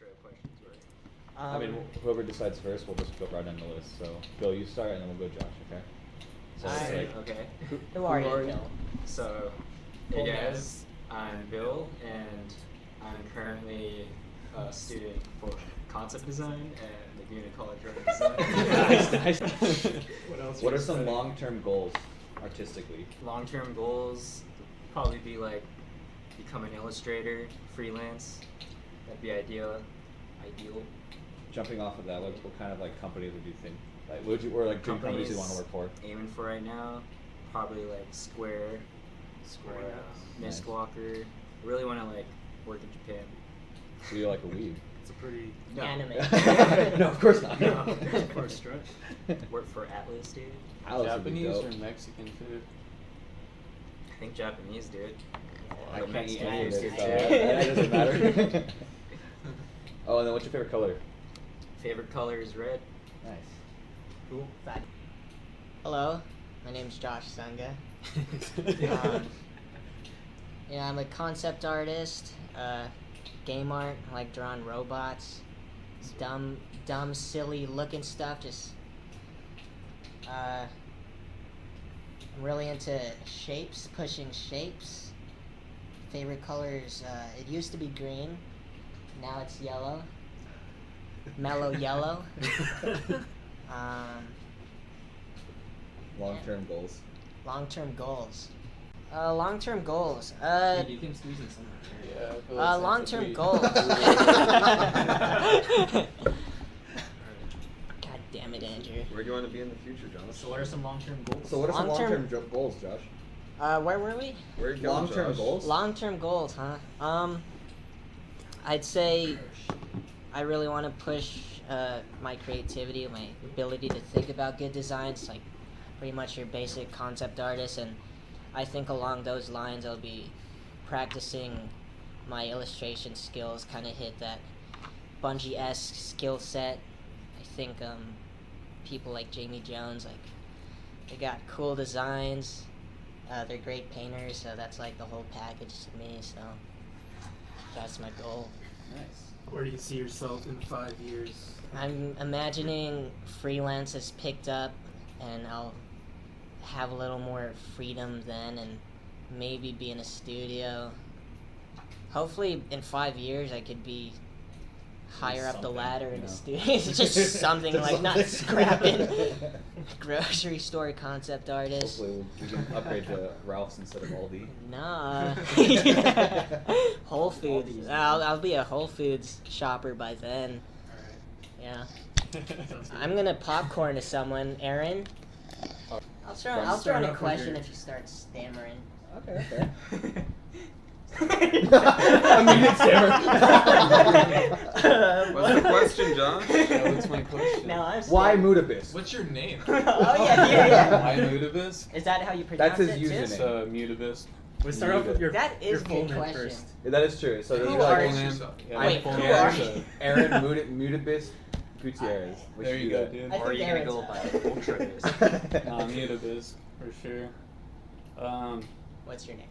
extra questions were. I mean, whoever decides first, we'll just go right down the list. So, Bill, you start, and then we'll go Josh. Okay? So it's Okay. who are you, Bill? So, hey guys, I'm Bill, and I'm currently a student for concept design at the Community College Design. nice. What are some studying? long-term goals artistically? Long-term goals probably be like become an illustrator, freelance. That'd be ideal. Jumping off of that, what kind of like companies would you think? Like, or like dream companies you want to work for? Aiming for right now, probably like Square, Mist Nice. Walker. Really want to like work in Japan. So you're like a weeb. It's a pretty Anime. No, of course not. No. far stretch. Work for Atlas, dude. Alice would be Japanese dope. or Mexican food? I think Japanese, dude. I The can't eat Mexican any of food's it, good so too. it doesn't matter. Oh, and then what's your favorite color? Favorite color is red. Nice. Cool. Hello, my name's Josh Sunga. I'm a concept artist, game art. I like drawing robots, dumb, silly looking stuff. I'm really into shapes, pushing shapes. Favorite colors, it used to be green, now it's yellow. Mellow yellow. Long-term goals. Long-term goals. Long-term goals. You can squeeze in somewhere. Yeah, I feel like that's Long-term a pretty- goals. God damn it, Andrew. Where do you want to be in the future, Jonas? So what are some long-term goals? So what are some Long-term- long-term goals, Josh? Where were we? Where are you going, Long-term Josh? goals? Long-term goals, huh? I'd say I really want to push my creativity, my ability to think about good designs, like pretty much your basic concept artist, and I think along those lines I'll be practicing my illustration skills, kind of hit that Bungie-esque skill set. I think people like Jamie Jones, like they got cool designs, they're great painters, so that's like the whole package to me, so that's my goal. Nice. Where do you see yourself in 5 years? I'm imagining freelance has picked up and I'll have a little more freedom then and maybe be in a studio. Hopefully in 5 years I could be higher up the Something, ladder in you the know. studio. It's just something Just like not something. scrapping grocery store concept artist. Hopefully we can upgrade to Ralph's instead of Aldi. Nah. Whole Foods. Aldi's. I'll be a Whole Foods shopper by then. Alright. Yeah. Sounds good. I'm gonna popcorn to someone, Aaron. I'll throw in Start a off with question your- if you start stammering. Okay, okay. I mean, it's What's the question, Josh? That's my question. No, I'm Why stammering. Mutabis? What's your name? Oh yeah. Why Mutabis? Is that how you pronounce That's it his too? It's username. Mutabis. We'll start off with your That is your a full good name question. first. Yeah, that is true. So Who this is are like you? Yeah, Wait, my who full are name's, you? Aaron Mutabis Gutierrez. We There should you do go, that. dude. I Or are you think gonna go Aaron's by Ultravis? Nah, Mutabis, for sure. What's your name?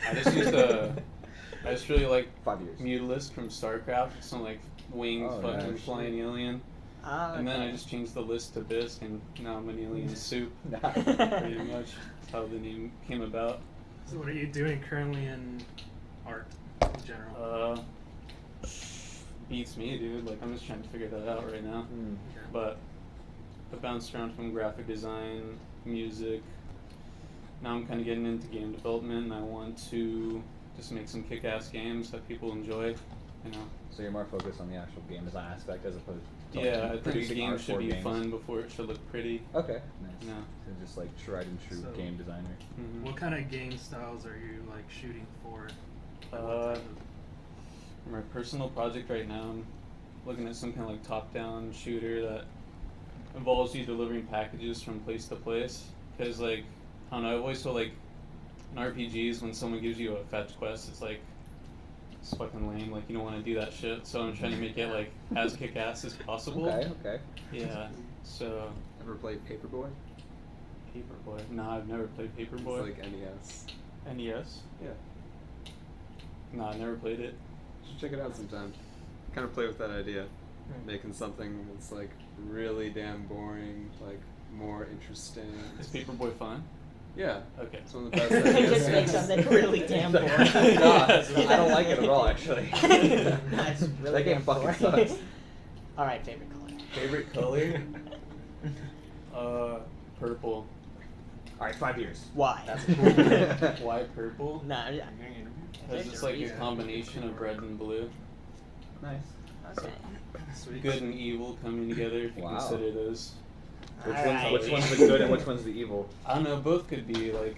I just really like 5 years. Mutalist from StarCraft, some like winged Oh, fucking nice. flying alien. Oh, And then I okay. just changed the list to Bisque, and now I'm an alien soup. Nah. Pretty much. That's how the name came about. So what are you doing currently in art in general? Beats me, dude. Like, I'm just trying to figure that out right now. Mm. But I bounced around from graphic design, music. Now I'm kind of getting into game development, and I want to just make some kick-ass games that people enjoy. You know. So you're more focused on the actual game design aspect as opposed to Yeah, I think a producing game art should for be games. fun before it should look pretty. Okay, nice. Yeah. So just like tried and true So- game designer. Mhm. What kind of game styles are you like shooting for? Like, what Uh, type For my personal project right now, I'm looking at some kind of like top-down shooter that involves you delivering packages from place to place. Because like, I don't know, I've always felt like in RPGs when someone gives you a fetch quest, it's fucking lame. Like you don't want to do that shit. So I'm trying to make it like as kick-ass as possible. Okay, okay. Yeah. So Ever played Paperboy? Paperboy. Nah, I've never played Paperboy. It's like NES. NES. Yeah. Nah, I never played it. You should check it out sometime. kind of play with that idea, making something that's like really damn boring, like more interesting. Is Paperboy fun? Yeah. Okay. It's one of the best Just ideas. make something really damn boring. God, I don't like it at all, actually. That's really That game damn fucking boring. sucks. All right, favorite color. Favorite color? Purple. All right, 5 years. Why? Why purple? Nah, yeah. Because it's like a combination of red and blue. Nice. Okay. Sweet. Good and evil coming together if you Wow. consider those. Which one's the good and which one's the evil? I don't know, both could be like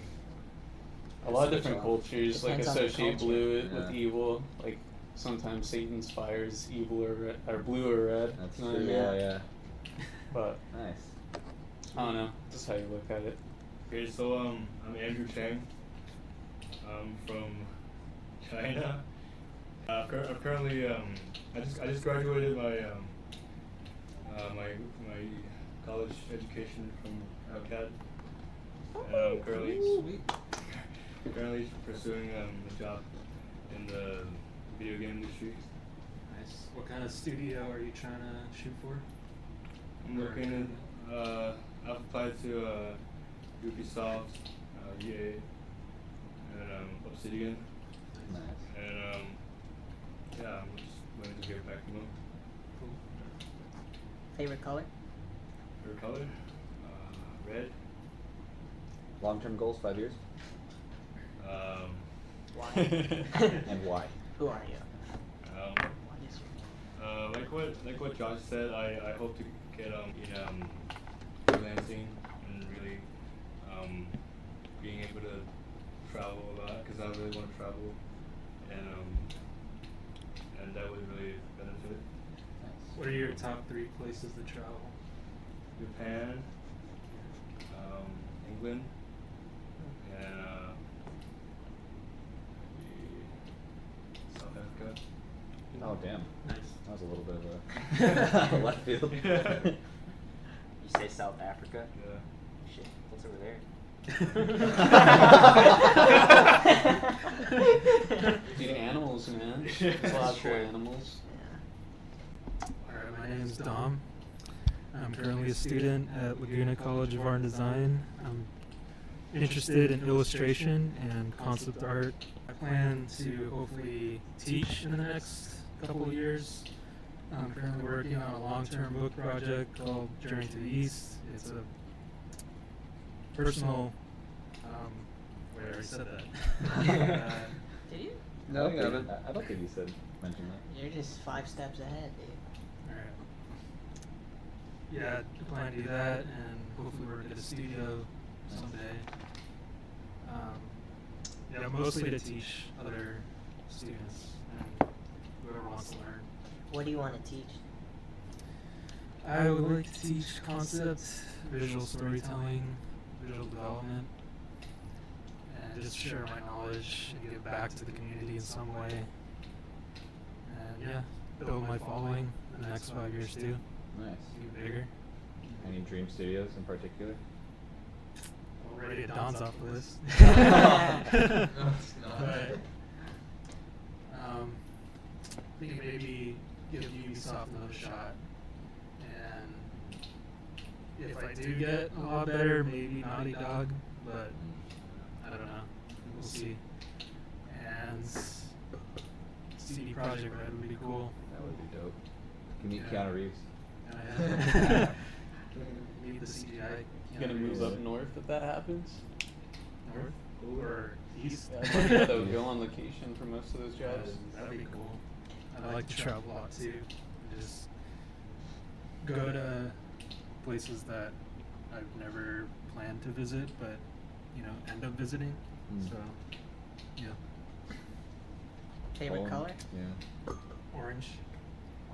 a lot of different cultures like Depends on the associate culture. blue with Yeah. evil. Like sometimes Satan's fire is evil or red, or blue or red. That's you know what I true. mean? Yeah. But Nice. I don't know, just how you look at it. Okay, so I'm Andrew Cheng. I'm from China. I'm currently I just graduated my my college education from CAD. And I'm currently pursuing a job in the video game industry. Nice. What kind of studio are you trying to shoot for? I'm looking in. I've applied to Ubisoft, EA, and Obsidian, Nice. and yeah, I'm just waiting to get back from them. Cool. Favorite color? Favorite color? Red. Long-term goals, 5 years. Why? And why? Who are you? What is your Like what Josh said, I hope to get in freelancing and really being able to travel a lot because I really want to travel and that would really benefit. What are your top 3 places to travel? Japan, England, and South Africa. Oh, damn. Nice. That was a little bit of a left field. You say South Africa? Yeah. Shit, what's over there? Dude, animals, man. There's a lot of cool animals. Alright, my name's Dom. I'm currently a student at Laguna College of Art and Design. I'm interested in illustration and concept art. I plan to hopefully teach in the next couple of years. I'm currently working on a long-term book project called Journey to the East. It's a personal, wait, I already said that. Did you? No, you haven't. I don't think you said mention that. You're just 5 steps ahead, dude. Alright. Yeah, I plan to do that and hopefully work at a studio someday. Yeah, mostly to teach other students and whoever wants to learn. What do you want to teach? I would like to teach concept, visual storytelling, visual development, and just share my knowledge and give back to the community in some way. And yeah, build my following in the next 5 years too. Nice. Get bigger. Any dream studios in particular? Already at Don's off the list. No, it's not. But, I think maybe give Ubisoft another shot. And if I do get a lot better, maybe Naughty Dog, but I don't know. We'll see. And CD Projekt Red would be cool. That would be dope. Can meet Yeah. Keanu Reeves. Maybe the CGI. You gonna move up north if that happens? North or east? Yeah, I think that would go on location for most of those jobs. That'd be cool. I like to travel a lot too. Just go to places that I've never planned to visit, but end up visiting. Mm. So, yeah, Favorite Oh, color? Yeah. orange.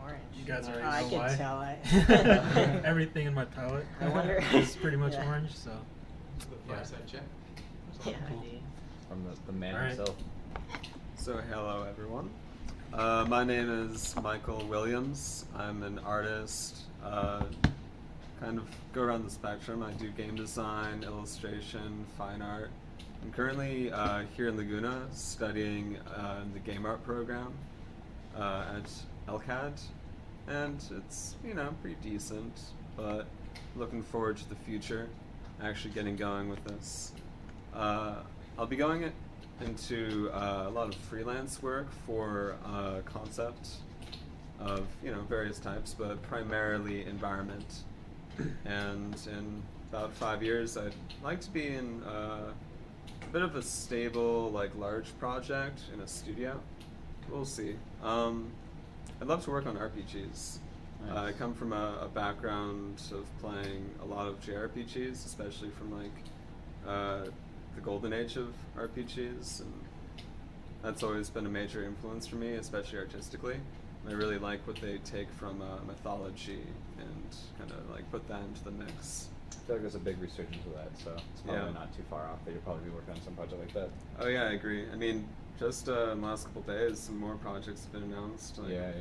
Orange. You guys already I know can why. tell. Everything in my palette I wonder- is pretty much Yeah. orange. So, yeah. Fireside Chat. Yeah, Cool. dude. From the man Alright. himself. So hello everyone. My name is Michael Williams. I'm an artist. Kind of go around the spectrum. I do game design, illustration, fine art. I'm currently here in Laguna studying the game art program at LCAD, and it's, you know, pretty decent, but looking forward to the future, actually getting going with this. I'll be going into a lot of freelance work for concept of, you know, various types, but primarily environment. And in about 5 years, I'd like to be in a bit of a stable, like, large project in a studio. We'll see. I'd love to work on RPGs. I Nice. come from a background of playing a lot of JRPGs, especially from, like, the golden age of RPGs, and that's always been a major influence for me, especially artistically. I really like what they take from mythology and kind of like put that into the mix. I feel like there's a big resurgence of that, so it's probably Yeah. not too far off that you'll probably be working on some project like that. Oh yeah, I agree. I mean, just in the last couple days, some more projects have been announced. Like, Yeah.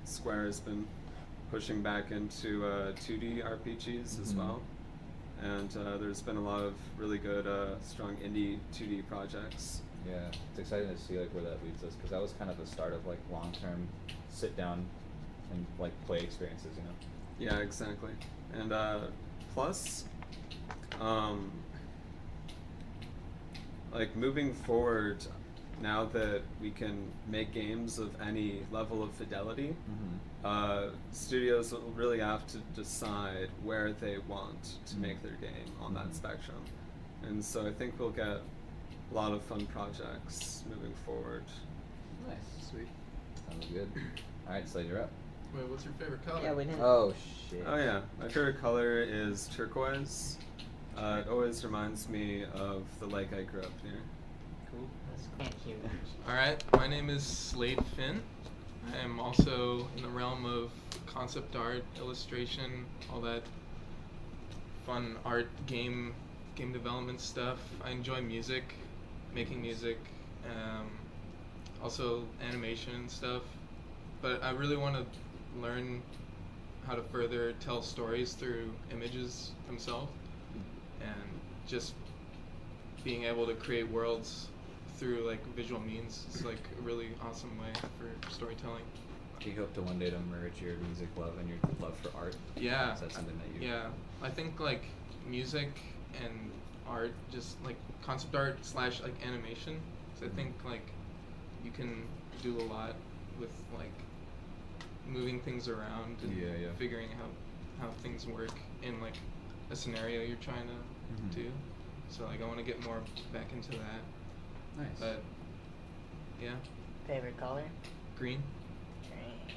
Square has been pushing back into 2D RPGs as Mhm. well, and there's been a lot of really good, strong indie 2D projects. Yeah, it's exciting to see like where that leads us, because that was kind of the start of like long-term sit down and like play experiences, you know. Yeah, exactly. And plus, like moving forward, now that we can make games of any level of fidelity, studios will really have to decide where they want to make their game on that spectrum. And so I think we'll get a lot of fun projects moving forward. Nice. Sweet. Sounds good. All right, Slade, you're up. Wait, what's your favorite color? Yeah, we didn't. Oh shit. Oh yeah, my favorite color is turquoise. It always reminds me of the lake I grew up near. Cool. Can't hear you. Alright, my name is Slade Finn. I am also in the realm of concept art, illustration, all that fun art, game development stuff. I enjoy music, making music, also animation and stuff. But I really want to learn how to further tell stories through images themselves, and just being able to create worlds through like visual means is like a really awesome way for storytelling. Do you hope to one day to merge your music love and your love for art? Yeah. Is that something that you? Yeah, I think like music and art, just like concept art / like animation. So I think like you can do a lot with like moving things around and Yeah, yeah. figuring how things work in like a scenario you're trying to do. So like I want to get more back into that. Nice. But yeah, Favorite color? green. Green.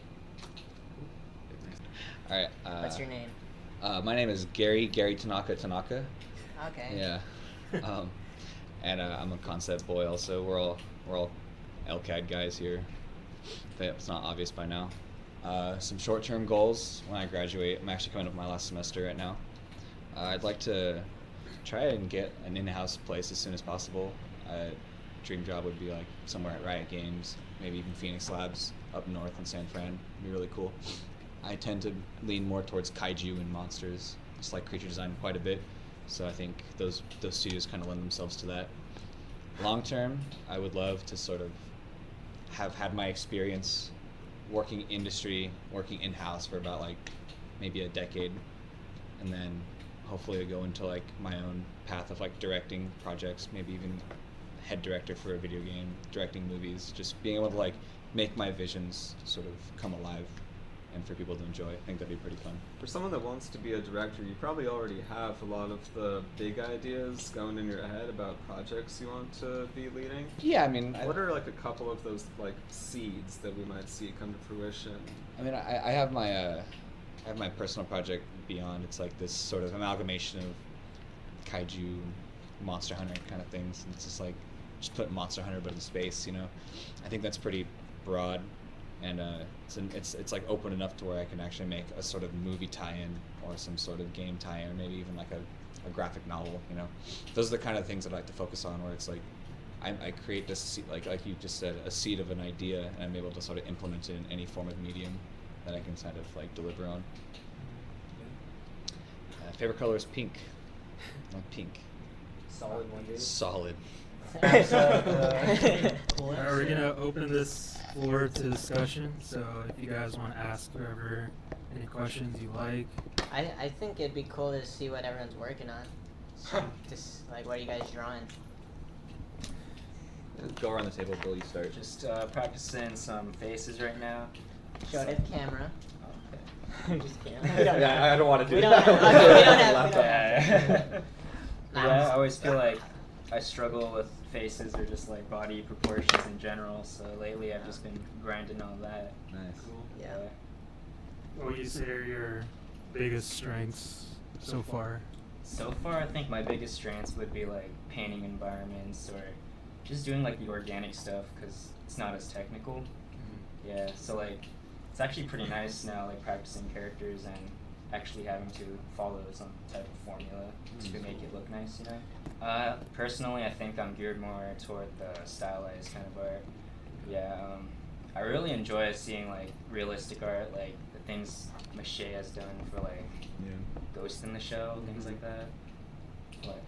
All right. What's your name? My name is Gary Tanaka. Okay. Yeah. And I'm a concept boy also. We're all LCAD guys here. If it's not obvious by now. Some short-term goals when I graduate. I'm actually coming up my last semester right now. I'd like to try and get an in-house place as soon as possible. Dream job would be like somewhere at Riot Games, maybe even Phoenix Labs up north in San Fran. It'd be really cool. I tend to lean more towards kaiju and monsters. Just like creature design quite a bit, so I think those studios kind of lend themselves to that. Long term, I would love to sort of have had my experience working in-house for about like maybe a decade, and then hopefully go into like my own path of like directing projects, maybe even head director for a video game, directing movies, just being able to like make my visions sort of come alive and for people to enjoy. I think that'd be pretty fun. For someone that wants to be a director, you probably already have a lot of the big ideas going in your head about projects you want to be leading. Yeah, I mean, What are like a couple of those like seeds that we might see come to fruition? I mean, I have my personal project Beyond. It's like this sort of amalgamation of kaiju, Monster Hunter kind of things. And it's just like just put Monster Hunter but in space, you know. I think that's pretty broad, and it's like open enough to where I can actually make a sort of movie tie-in or some sort of game tie-in, or maybe even like a graphic novel, you know. Those are the kind of things I'd like to focus on, where it's like I create this like you just said, a seed of an idea, and I'm able to sort of implement it in any form of medium that I can kind of like deliver on. Favorite color is pink. I like pink. Solid one, dude. Solid. Are we gonna open this floor to discussion. So if you guys want to ask whoever any questions you like. I think it'd be cool to see what everyone's working on. So just like, what are you guys drawing? Go around the table, Bill. You start. Just practicing some faces right now. Show it to camera. Okay. Just kidding. We don't Yeah, I don't want to do we that. don't have- we don't have- Yeah. Nah. Yeah, I always feel like I struggle with faces or just like body proportions in general. So lately, I've just been grinding on that. Nice. Yeah. What would you say are your biggest strengths so far? So far, I think my biggest strengths would be like painting environments or just doing like the organic stuff because it's not as technical. Yeah, so like it's actually pretty nice now, like practicing characters and actually having to follow some type of formula to make it look nice, you know. Personally, I think I'm geared more toward the stylized kind of art. Yeah, I really enjoy seeing like realistic art, like the things Mache has done for like Ghost in the Shell, things like that. But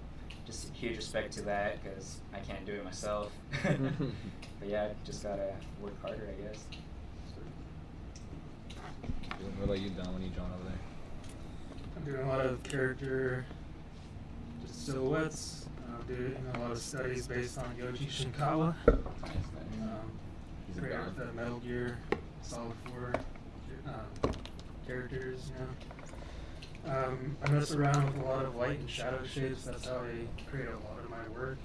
just huge respect to that because I can't do it myself. But yeah, just gotta work harder, I guess. What about you, Don? What are you drawing over there? I'm doing a lot of character just silhouettes. I'm doing a lot of studies based on Yoji Shinkawa. He's a Creator god. of the Metal Gear Solid 4 characters, you know. I mess around with a lot of light and shadow shapes. That's how I create a lot of my work.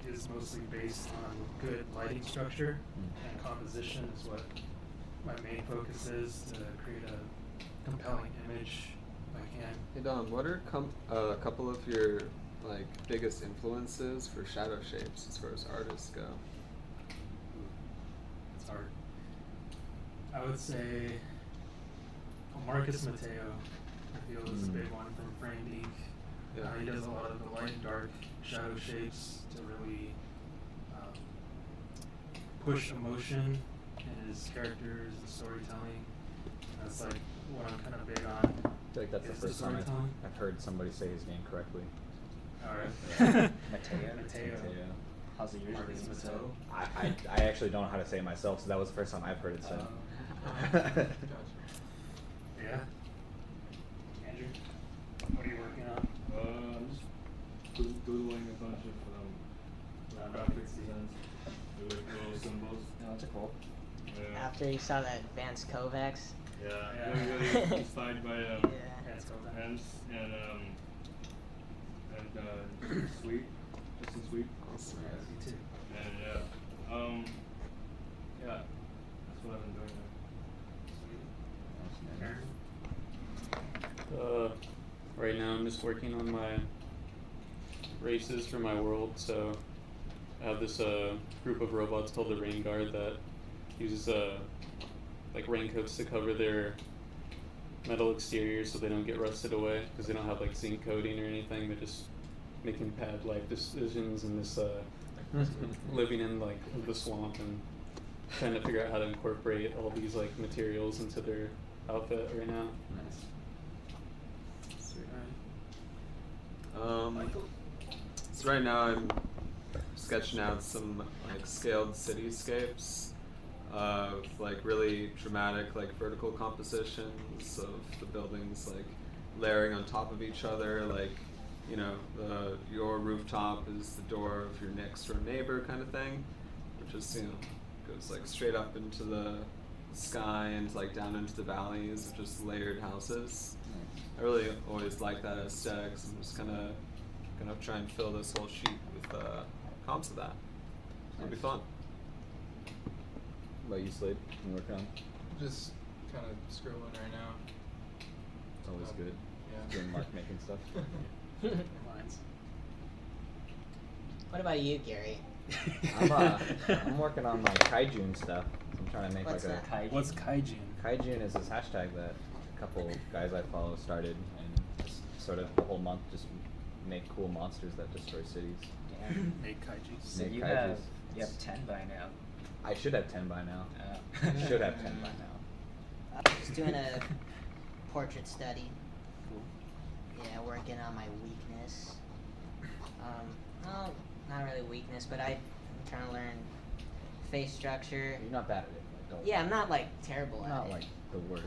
It is mostly based on good lighting structure, and composition is what my main focus is, to create a compelling image if I can. Hey Don, what are a couple of your like biggest influences for shadow shapes as far as artists go? It's hard. I would say Marcus Mateo, I feel, is a big one from Framed Ink. Yeah. He does a lot of the light and dark shadow shapes to really push emotion in his characters and storytelling. That's like what I'm kind of big on. I feel like that's the Is first time storytelling. I've heard somebody say his name correctly. Alright. Mateo? Mateo. How's it usually? Marcus Mateo. I actually don't know how to say it myself, so that was the first time I've heard it said. Yeah. Andrew, what are you working on? I'm just doodling a bunch of graphics designs, with little symbols. No, that's cool. Yeah. After you saw that Vance Kovacs. Yeah, Yeah. really inspired by Yeah. Let's go then. Hans and Sweet, Justin Sweet. Awesome. Yeah, me too. And yeah, that's what I've been doing Aaron? Right now I'm just working on my races for my world. So I have this group of robots called the Rain Guard that uses like raincoats to cover their metal exterior so they don't get rusted away because they don't have like zinc coating or anything. They're just making bad life decisions and this living in like the swamp and trying to figure out how to incorporate all these like materials into their outfit right now. Nice. Sweet. So right now I'm sketching out some like scaled cityscapes of like really dramatic like vertical compositions of the buildings like layering on top of each other, like, you know, your rooftop is the door of your next door neighbor kind of thing, which is, you know, goes like straight up into the sky and like down into the valleys of just layered houses. I really always like that aesthetic, so I'm just gonna try and fill this whole sheet with comps of that. It'll be fun. What about you, Slade? You working on? Just kind of scribbling right now. It's always good. Yeah. Doing mark making stuff. Lines. What about you, Gary? I'm working on my kaijun stuff. I'm trying to make What's like that? a What's Kaijun? kaijun is this hashtag that a couple guys I follow started, and just sort of the whole month just make cool monsters that destroy cities. Damn. Make Kaijus. So Make you kaijus. have 10 by now. I should have 10 by now. Should have 10 by now. Just doing a portrait study. Yeah, working on my weakness. Well, not really weakness, but I'm trying to learn face structure. You're not bad at it. don't. Yeah, I'm not like terrible at Not it. like the worst.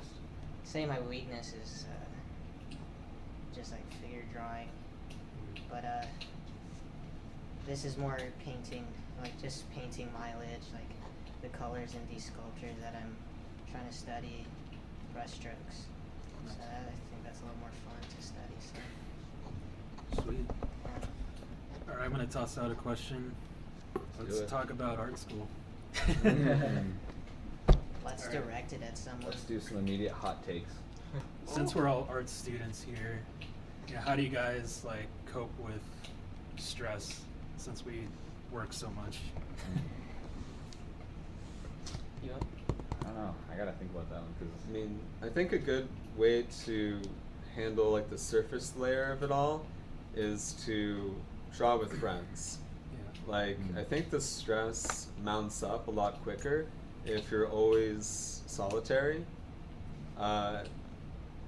Say my weakness is just like figure drawing, but this is more painting, like just painting mileage, like the colors in these sculptures that I'm trying to study, brush strokes. So I think that's a little more fun to study. So. Sweet. Yeah. All right, I'm gonna toss out a question. do Let's it. talk about art school. Let's Alright. direct it at someone. Let's do some immediate hot takes. Since we're all art students here, how do you guys like cope with stress since we work so much? You know? I don't know. I gotta think about that one because I mean, I think a good way to handle like the surface layer of it all is to draw with friends. Yeah. Like, I think the stress mounts up a lot quicker if you're always solitary,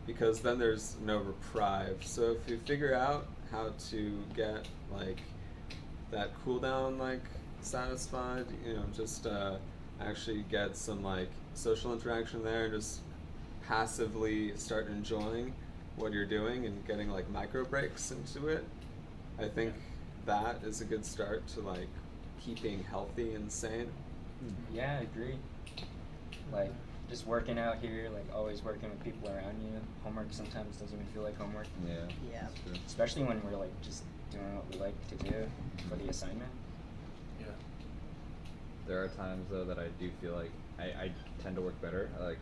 because then there's no reprieve. So if you figure out how to get like that cool down like satisfied, just actually get some like social interaction there and just passively start enjoying what you're doing and getting like micro breaks into it. I think that is a good start to like keeping healthy and sane. Yeah, I agree. Like, just working out here, like always working with people around you. Homework sometimes doesn't even feel like homework. yeah. Yeah. That's true. Especially when we're like just doing what we like to do for the assignment. Yeah. There are times though that I do feel like I tend to work better. I like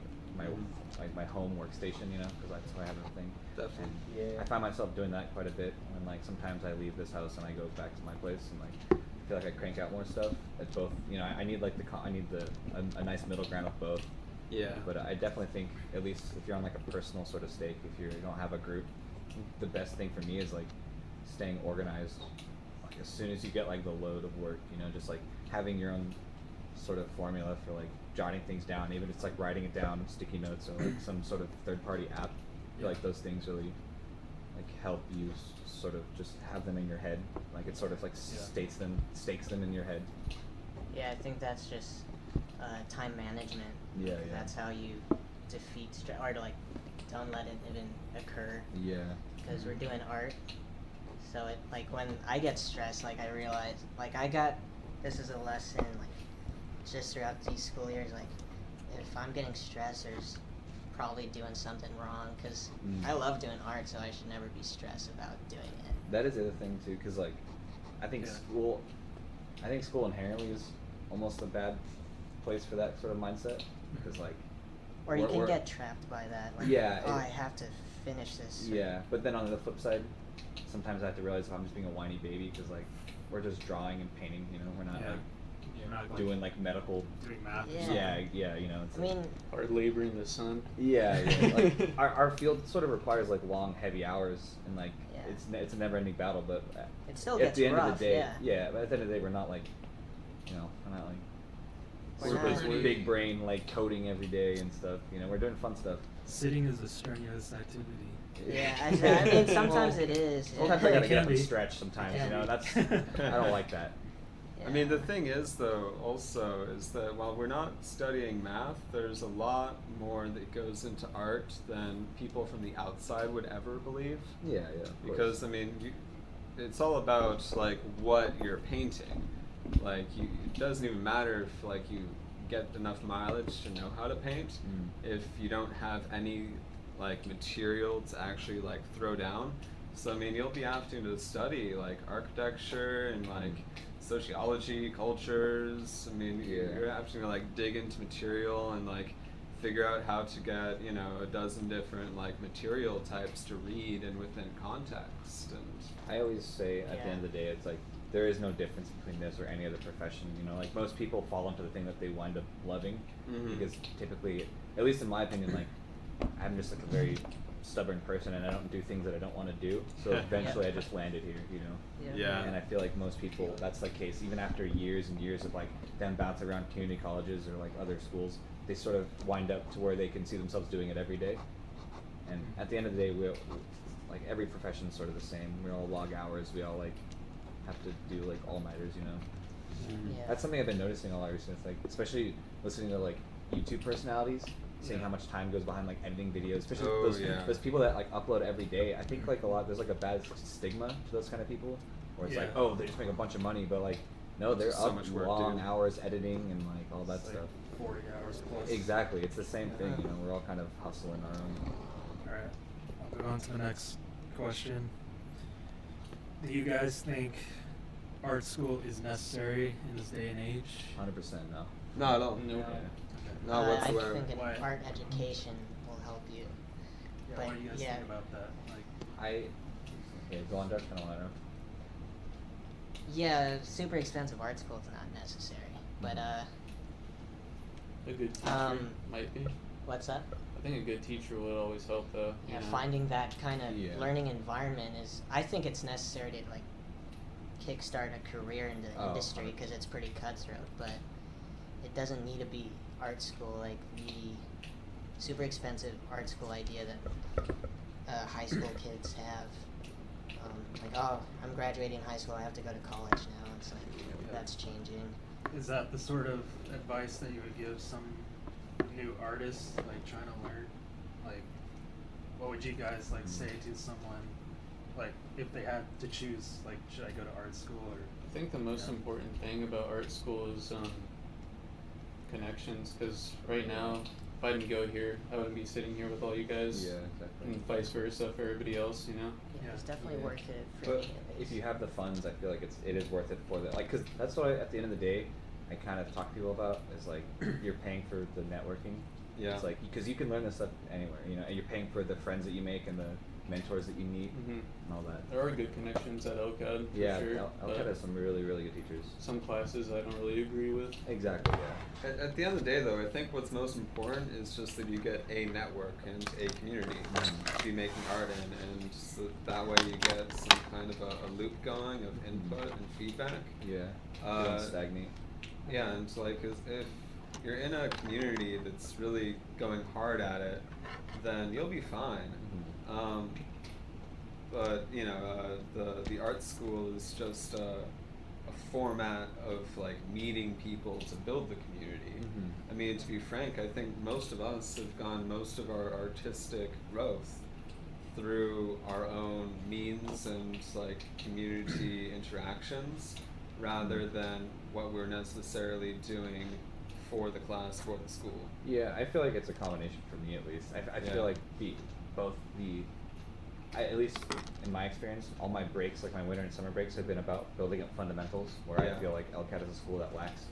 my home workstation, because that's where I have everything. Definitely. And Yeah. I find myself doing that quite a bit. And like sometimes I leave this house and I go back to my place and like I feel like I crank out more stuff. At both, I need like a nice middle ground of both. Yeah. But I definitely think, at least if you're on like a personal sort of stake, if you don't have a group, the best thing for me is like staying organized. Like as soon as you get like the load of work, just like having your own sort of formula for like jotting things down, even if it's like writing it down, sticky notes, or like some sort of third-party app. I feel like those things really like help you sort of just have them in your head. Like it sort of like stakes them in your head. Yeah, I think that's just time management. Yeah, yeah. That's how you defeat stress, or to like don't let it even occur. Yeah. Because we're doing art, so it like when I get stressed, like I realize, like this is a lesson, like just throughout these school years, like if I'm getting stressed, there's probably doing something wrong. Because I love doing art, so I should never be stressed about doing it. That is the other thing too, because like I think school inherently is almost a bad place for that sort of mindset, because like Or you can we're- get trapped by that. Like, Yeah, oh, it- I have to finish this. Yeah, but then on the flip side, sometimes I have to realize if I'm just being a whiny baby, because like we're just drawing and painting, we're not like You're not like doing like medical. doing math. or Yeah. something. Yeah, it's I mean, Hard labor in the sun. yeah. Like our field sort of requires like long, heavy hours, and like Yeah. it's a never-ending battle. But it still at gets the end rough. of the day, yeah. but at the end of the day, we're not like, we're not like We're super not- big brain like coding every day and stuff. We're doing fun stuff. Sitting is a strenuous activity. Yeah, I mean, sometimes it is. Sometimes I gotta It get up can and be. stretch. Sometimes It can that's be. I don't like that. Yeah. I mean, the thing is, though, also, is that while we're not studying math, there's a lot more that goes into art than people from the outside would ever believe. Yeah, of course. Because, I mean, it's all about, like, what you're painting. Like, it doesn't even matter if, like, you get enough mileage to know how to paint. If you don't have any, like, material to actually, like, throw down. So, I mean, you'll be having to study, like, architecture and, like, sociology, cultures. I mean, you're having to like dig into material and like figure out how to get a dozen different like material types to read and within context. And I always say at the end of the day, it's like there is no difference between this or any other profession. Like most people fall into the thing that they wind up loving, because typically, at least in my opinion, like I'm just like a very stubborn person and I don't do things that I don't want to do. So eventually I just landed here, Yeah. And I feel like most people, that's the case. Even after years and years of like them bouncing around community colleges or like other schools, they sort of wind up to where they can see themselves doing it every day. And at the end of the day, like every profession is sort of the same. We all log hours. We all like have to do like all-nighters, Yeah. That's something I've been noticing a lot recently. It's like, especially listening to like YouTube personalities, seeing Yeah. how much time goes behind like editing videos, especially Oh, those yeah. those people that like upload every day. I think like a lot there's like a bad stigma to those kind of people, where it's like, Yeah. oh, they just make a bunch of money, but like no, they're So up much work, long dude. hours editing and like all that It's like stuff. 40 hours plus. Exactly, it's the same thing. You know, we're all kind of hustling our own. All right, I'll go on to the next question. Do you guys think art school is necessary in this day and age? 100% no. Not at all. No. Yeah. Not I whatsoever. think an Why? art education will help you. Yeah, But, what do you guys yeah. think about that? Like, Okay, go on, Doug. I don't want to know. Yeah, super expensive art school is not necessary. But A good teacher might be. what's that? I think a good teacher would always help though. you Yeah, know? finding that kind of Yeah. learning environment is. I think it's necessary to like kickstart a career in the Oh, industry 100%. because it's pretty cutthroat. But it doesn't need to be art school. Like the super expensive art school idea that high school kids have. Like, oh, I'm graduating high school, I have to go to college now. It's like that's changing. is that the sort of advice that you would give some new artists, like trying to learn? Like, what would you guys like say to someone, like if they had to choose, like, should I go to art school or? I think the most Yeah. important thing about art school is connections, because right now, if I didn't go here, I wouldn't be sitting here with all you guys, Yeah, exactly. and vice versa for everybody else, you know? Yeah, it's definitely Yeah. worth it for But me at if least. you have the funds, I feel like it is worth it for the like, cause that's what at the end of the day, I kind of talk to people about is like you're paying for the networking. Yeah. It's like because you can learn this stuff anywhere, you know, and you're paying for the friends that you make and the mentors that you meet Mm-hmm. and all that. There are good connections at LCAD, for Yeah, sure. LCAD but has some really really good teachers. some classes I don't really agree with. Exactly. Yeah. At the end of the day, though, I think what's most important is just that you get a network and a community to be making art in, and so that way you get some kind of a loop going of input and feedback. Yeah. You Uh, don't stagnate. Yeah, and so, like, if you're in a community that's really going hard at it, then you'll be fine. Mhm. But you know, the art school is just a format of like meeting people to build the community. Mhm. I mean, to be frank, I think most of us have gone most of our artistic growth through our own means and like community interactions, rather than what we're necessarily doing for the class, for the school. Yeah, I feel like it's a combination for me at least. I Yeah. feel like at least in my experience, all my breaks, like my winter and summer breaks, have been about building up fundamentals. Where Yeah. I feel like LCAT is a school that lacks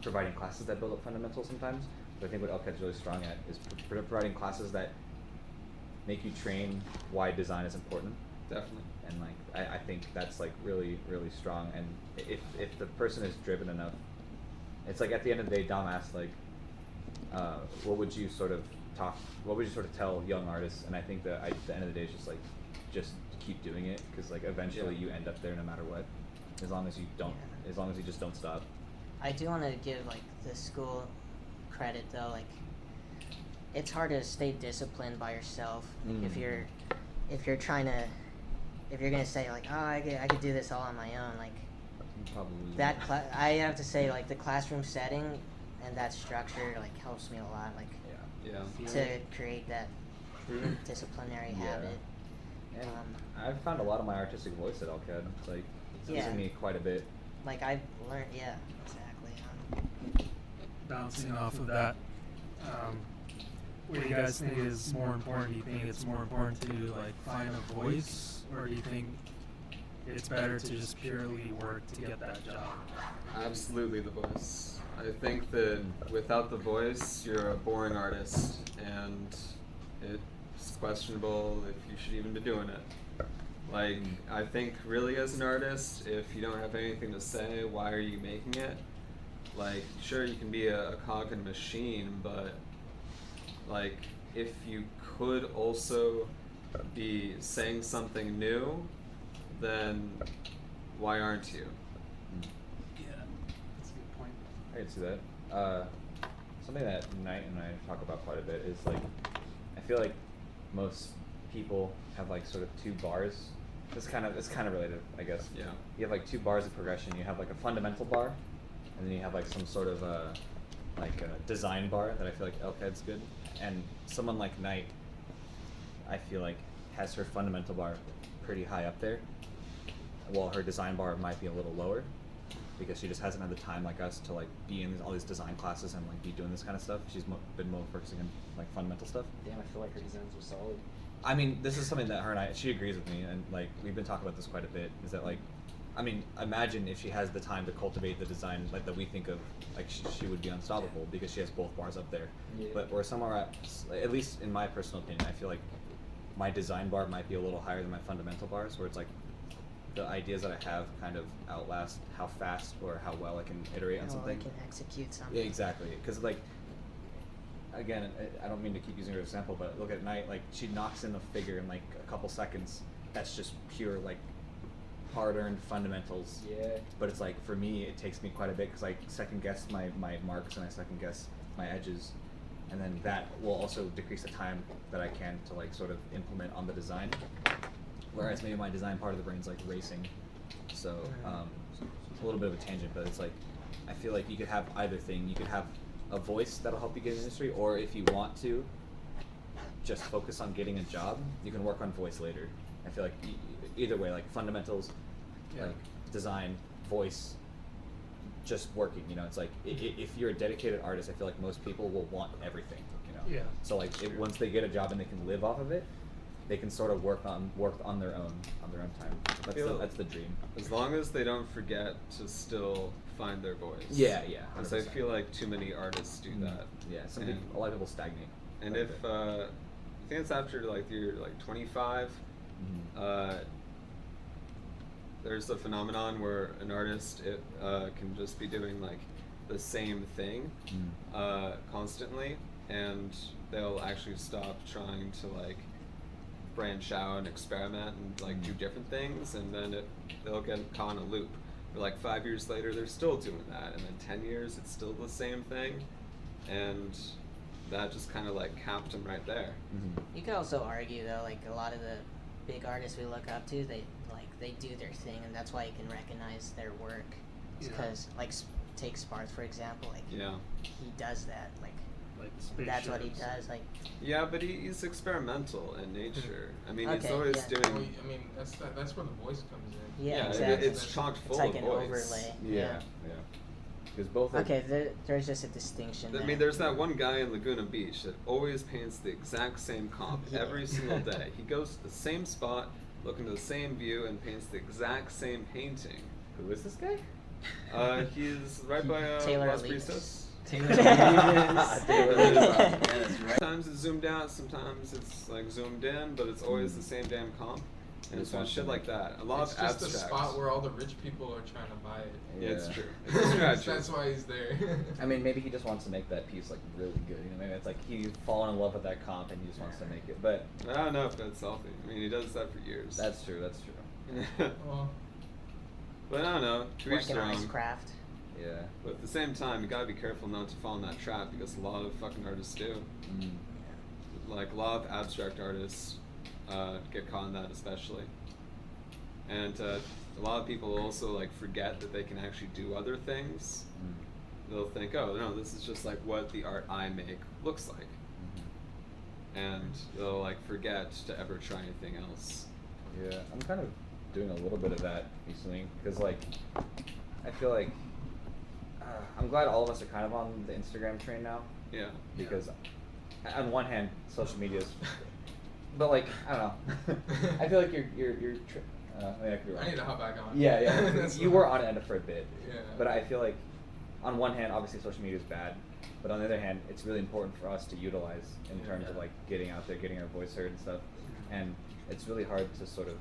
providing classes that build up fundamentals sometimes. But I think what LCAT is really strong at is providing classes that make you train why design is important. Definitely. And like I think that's like really really strong. And if the person is driven enough, it's like at the end of the day, Dom asked like, what would you sort of tell young artists? And I think that at the end of the day, it's just keep doing it, because like eventually Yeah. you end up there no matter what, as long as you don't, Yeah. as long as you just don't stop. I do want to give like the school credit though. Like, it's hard to stay disciplined by yourself. Like, if you're gonna say like, oh, I could do this all on my own. Like Probably that. I have to say like the classroom setting and that structure like helps me a lot. Like Yeah. to create that True. disciplinary Yeah. habit. And I've found a lot of my artistic voice at LCAD. It's like it's Yeah. using me quite a bit. Like I've learned. Yeah, exactly. Bouncing off of that, what do you guys think is more important? Do you think it's more important to like find a voice, or do you think it's better to just purely work to get that job? Absolutely the voice. I think that without the voice, you're a boring artist, and it's questionable if you should even be doing it. Like, I think really as an artist, if you don't have anything to say, why are you making it? Like, sure, you can be a cog in a machine, but like, if you could also be saying something new, then why aren't you? Yeah, that's a good point. I can see that. Something that Knight and I talk about quite a bit is like, I feel like most people have like sort of two bars. It's kind of related, I guess. Yeah. You have like two bars of progression. You have like a fundamental bar, and then you have like some sort of like a design bar that I feel like Elkhead's good, and someone like Knight, I feel like has her fundamental bar pretty high up there, while her design bar might be a little lower, because she just hasn't had the time like us to like be in all these design classes and like be doing this kind of stuff. She's been more focusing on like fundamental stuff. Damn, I feel like her designs were solid. I mean, this is something that her and she agrees with me, and like we've been talking about this quite a bit. Is that like, I mean, imagine if she has the time to cultivate the design like that we think of, like she would be unstoppable because she has both bars up there. Yeah. But or somewhere at least in my personal opinion, I feel like my design bar might be a little higher than my fundamental bars, where it's like the ideas that I have kind of outlast how fast or how well I can iterate on How well something. I can execute something. Yeah, exactly. Because like, again, I don't mean to keep using her example, but look at Knight, like she knocks in a figure in like a couple seconds. That's just pure like hard-earned fundamentals. Yeah. But it's like for me, it takes me quite a bit because I second guess my marks and I second guess my edges, and then that will also decrease the time that I can to like sort of implement on the design. Whereas maybe my design part of the brain's like racing. So it's a little bit of a tangent, but it's like I feel like you could have either thing. You could have a voice that'll help you get in the industry, or if you want to just focus on getting a job, you can work on voice later. I feel like either way, like fundamentals, like design, voice, just working, you know, it's like if you're a dedicated artist, I feel like most people will want everything, you know. Yeah. So like once they get a job and they can live off of it, they can sort of work on their own time. That's the dream. As long as they don't forget to still find their voice. Yeah, Because I 100%. feel like too many artists do that. Yeah, And- a lot of people stagnate. And quite a if bit. I think it's after like you're like 25, there's a phenomenon where an artist can just be doing like the same thing constantly, and they'll actually stop trying to like branch out and experiment and like do different things, and then they'll get caught in a loop. But like 5 years later, they're still doing that, and then 10 years, it's still the same thing, and that just kind of like capped them right there. You could also argue though, like a lot of the big artists we look up to, they do their thing, and that's why you can recognize their work. Yeah. Because take Sparth for example, like Yeah. he does that, like spaceships. that's what he does, like Yeah, but he's experimental in nature. I mean, he's Okay, always yeah. Well, doing. I mean, that's where the voice comes in. yeah, it- exactly. it's chock full It's like of an voice. overlay. yeah. Because both are Okay, there's just a distinction. I mean, there's that one guy in Laguna Beach that always paints the exact same comp Yeah. every single day. He goes to the same spot, looking to the same view, and paints the exact same painting. Who is this guy? He's right by Taylor Las Elise. Priestess. Taylor Yeah, that's right. Sometimes it's zoomed out, sometimes it's like zoomed in, but it's always the same damn comp. And it's on shit like that. A lot It's of just abstracts. the spot where all the rich people are trying to buy it. Yeah, it's Yeah. true. It's a strategy. That's why he's there. I mean, maybe he just wants to make that piece like really good. You know, maybe it's like he's fallen in love with that comp and he just wants to make it. But I don't know if that's healthy. I mean, he does that for years. that's true. That's true. Well, But I don't know. To each working their on his own. craft. Yeah. But at the same time, you gotta be careful not to fall in that trap because a lot of fucking artists do. Mm. Like a lot of abstract artists get caught in that, especially. And a lot of people also like forget that they can actually do other things. Mm. They'll think, oh no, this is just like what the art I make looks like, and they'll like forget to ever try anything else. Yeah, I'm kind of doing a little bit of that recently because, like, I feel like I'm glad all of us are kind of on the Instagram train now. Yeah. Because, on one hand, social media is, but like I don't know, I feel like you're. Maybe I could be wrong. I need to hop back on. Yeah, yeah. That's You fine. were on it for a bit. Yeah. But I feel like, on one hand, obviously social media is bad, but on the other hand, it's really important for us to utilize in terms of like getting out there, getting our voice heard and stuff. And it's really hard to sort of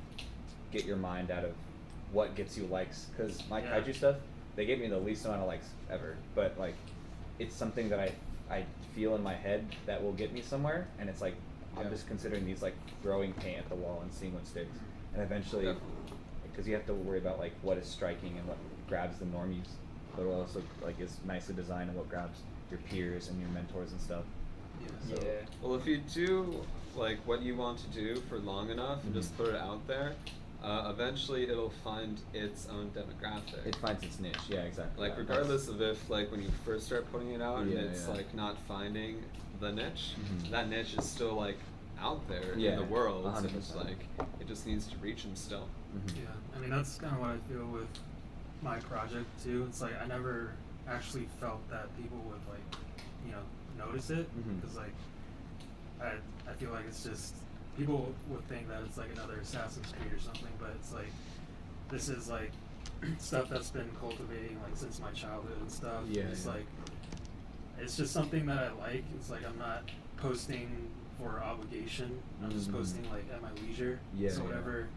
get your mind out of what gets you likes, because my kaiju stuff, they gave me the least amount of likes ever, but like it's something that I feel in my head that will get me somewhere, and it's like I'm just considering these like throwing paint at the wall and seeing what sticks, and eventually, because you have to worry about like what is striking and what grabs the normies, but also like is nicely designed and what grabs your peers and your mentors and stuff. So, Yeah. Well, if you do like what you want to do for long enough and just put it out there, eventually it'll find its own demographic. It finds its niche. Yeah, exactly. Like, Yeah, regardless of if, like, when you first start putting it out and Yeah, it's, yeah. like, not finding the niche, Mhm. that niche is still, like, out there in Yeah, the world. 100%. And, like, it just needs to reach them still. Mhm. Yeah, I mean that's kind of what I feel with my project too. It's like I never actually felt that people would like, you know, notice it Mhm. because like I feel like it's just people would think that it's like another Assassin's Creed or something, but it's like this is like stuff that's been cultivating like since my childhood and stuff. Yeah, It's yeah. like it's just something that I like. It's like I'm not posting for obligation. I'm just Mhm. posting like at my leisure. Yeah, So yeah. whatever,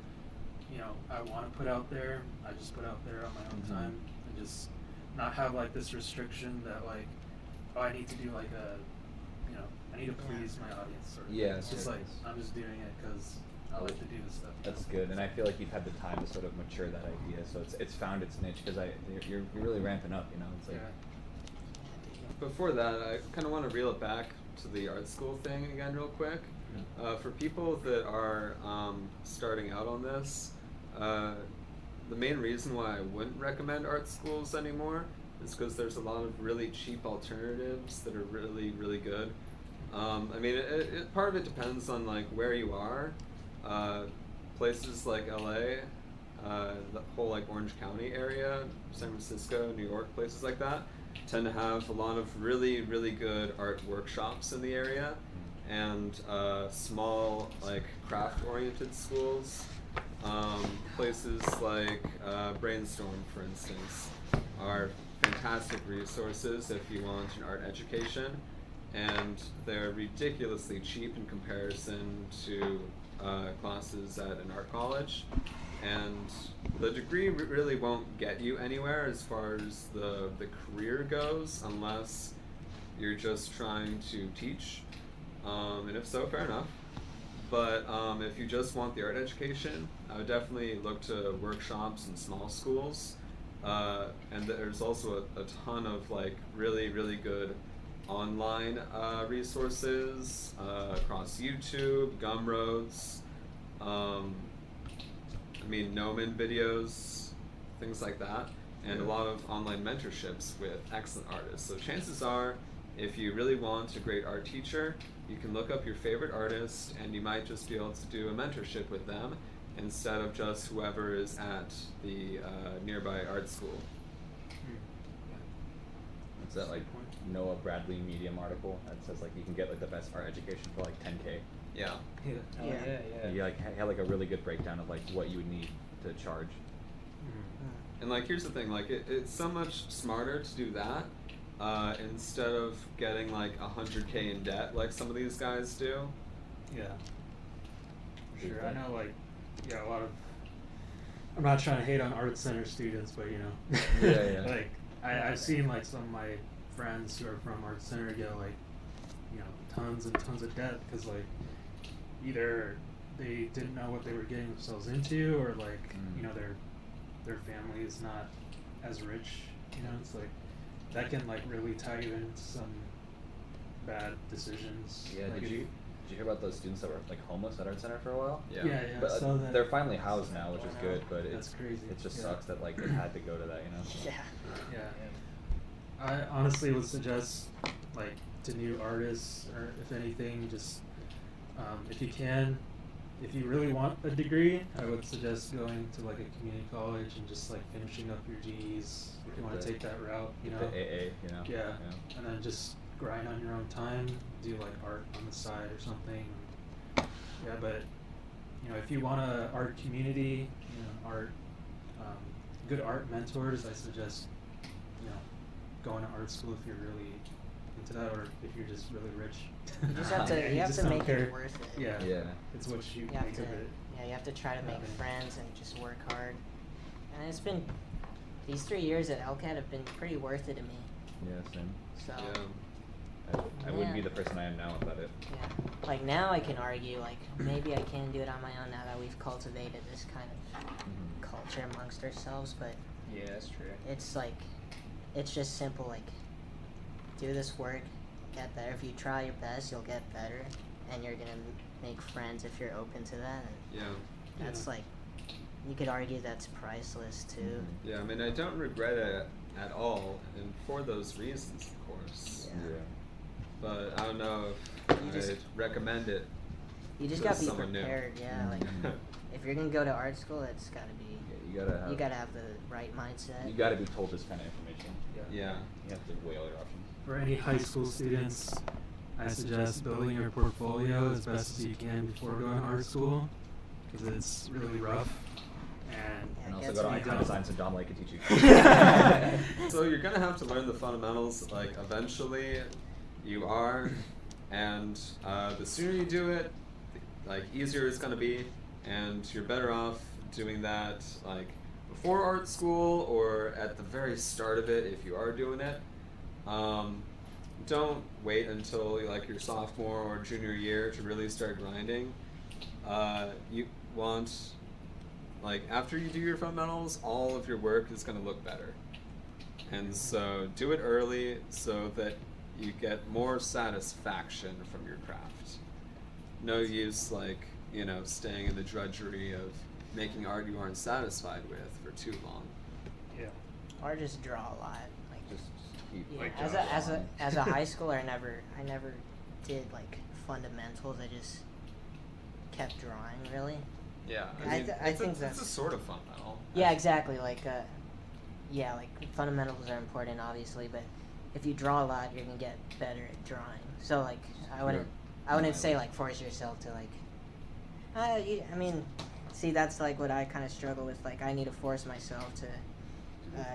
you know, I want to put out there, I just put out there on my own Mhm. time and just not have like this restriction that like, oh, I need to do like a, you know, I need to please my audience. Sort of Yeah, thing. It's just yeah. like I'm just doing it because I like to do this stuff. That's good, and I feel like you've had the time to sort of mature that idea, so it's found its niche because you're really ramping up, you know. It's like Yeah. Before that, I kind of want to reel it back to the art school thing again real quick. For people that are starting out on this, the main reason why I wouldn't recommend art schools anymore is because there's a lot of really cheap alternatives that are really, really good. I mean, part of it depends on like where you are. Places like LA, the whole like Orange County area, San Francisco, New York, places like that tend to have a lot of really, really good art workshops in the area, and small like craft-oriented schools. Places like Brainstorm, for instance, are fantastic resources if you want an art education, and they're ridiculously cheap in comparison to classes at an art college. And the degree really won't get you anywhere as far as the career goes unless you're just trying to teach. And if so, fair enough. But if you just want the art education, I would definitely look to workshops in small schools. And there's also a ton of like really, really good online resources across YouTube, Gumroads, I mean, Nomen videos, things like that, and a lot of online mentorships with excellent artists. So chances are, if you really want a great art teacher, you can look up your favorite artist and you might just be able to do a mentorship with them instead of just whoever is at the nearby art school. it's that like Noah Bradley Medium article that says like you can get like the best art education for like 10K. Yeah. Oh, Yeah. yeah. You like had like a really good breakdown of like what you would need to charge. And like, here's the thing, like it's so much smarter to do that instead of getting like 100K in debt like some of these guys do. Yeah. Sure. I know, like, yeah, a lot of. I'm not trying to hate on art center students, but you know, Yeah, yeah. like I've seen like some of my friends who are from art center get like, you know, tons and tons of debt because like either they didn't know what they were getting themselves into, or like you know their family is not as rich. You know, it's like that can like really tie you into some bad decisions. Yeah, like did you hear about those students that were like homeless at Art Center for a while? Yeah. Yeah, yeah. But so that, they're finally housed now, which is good, but That's crazy. it just Yeah. sucks that like they had to go to that, you know? Yeah. Yeah. I honestly would suggest, like, to new artists, or if anything, just if you can, if you really want a degree, I would suggest going to like a community college and just like finishing up your GEs if you want to take that route. You know. The AA, you know? Yeah. And then just grind on your own time, do like art on the side or something. Yeah, but you know, if you want a art community, you know, art, good art mentors, I suggest, you know, going to art school if you're really into that, or if you're just really rich. You just have to, Yeah, you have just to don't make care. it worth it. Yeah. Yeah. It's what you You have make to, of it. yeah, you have to try to make Yeah. friends and just work hard. And it's been, these 3 years at LCAT have been pretty worth it to me. Yeah, same. So, Yeah. I wouldn't be Yeah. the person I am now without it. yeah. Like now I can argue, like, maybe I can do it on my own now that we've cultivated this kind of Mhm. culture amongst ourselves, but Yeah, that's true. it's like, it's just simple, like, do this work, get better. If you try your best, you'll get better, and you're gonna make friends if you're open to that, and Yeah. that's Yeah. like, you could argue that's priceless too. Yeah, I mean, I don't regret it at all, and for those reasons, of course. Yeah. But I don't know if You just- I'd recommend it. You just to gotta be someone new. prepared. Yeah, like if you're gonna go to art school, it's gotta be. Yeah, You gotta have the right mindset. You gotta be told this kind of information. Yeah. You have to weigh all your options. For any high school students, I suggest building your portfolio as best as you can before going to art school, because it's really rough. And And also gets go to me icon going. design so Dom Lake can teach you. So you're gonna have to learn the fundamentals. Like eventually, you are, and the sooner you do it, like easier it's gonna be, and you're better off doing that like before art school or at the very start of it if you are doing it. Don't wait until like your sophomore or junior year to really start grinding. You want, like, after you do your fundamentals, all of your work is going to look better. And so do it early so that you get more satisfaction from your craft. No use, like, you know, staying in the drudgery of making art you aren't satisfied with for too long. yeah. Or just draw a lot. Like, Just keep yeah, like as a high schooler, I never did like fundamentals. I just kept drawing really. Yeah, I think it's that's- a sort of fundamental. Yeah, exactly. Like, yeah, like fundamentals are important, obviously, but if you draw a lot, you're gonna get better at drawing. So like, I wouldn't say like force yourself to like. I mean, see, that's like what I kind of struggle with. Like, I need to force myself to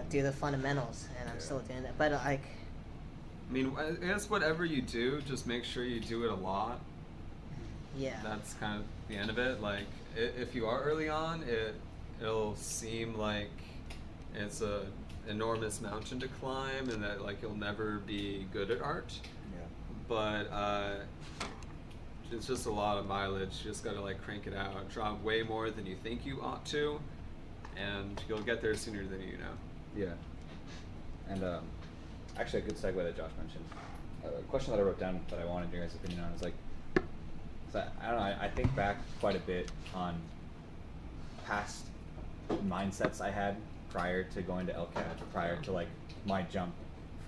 do the fundamentals, and I'm still doing that. But like, I mean, I guess whatever you do, just make sure you do it a lot. yeah, That's kind of the end of it. Like, if you are early on, it'll seem like it's a enormous mountain to climb, and that like you'll never be good at art. Yeah. But it's just a lot of mileage. You just gotta like crank it out, draw way more than you think you ought to, and you'll get there sooner than you know. Yeah. And actually, a good segue that Josh mentioned. A question that I wrote down that I wanted your guys' opinion on is like, so I don't know. I think back quite a bit on past mindsets I had prior to going to LCAD, prior to like my jump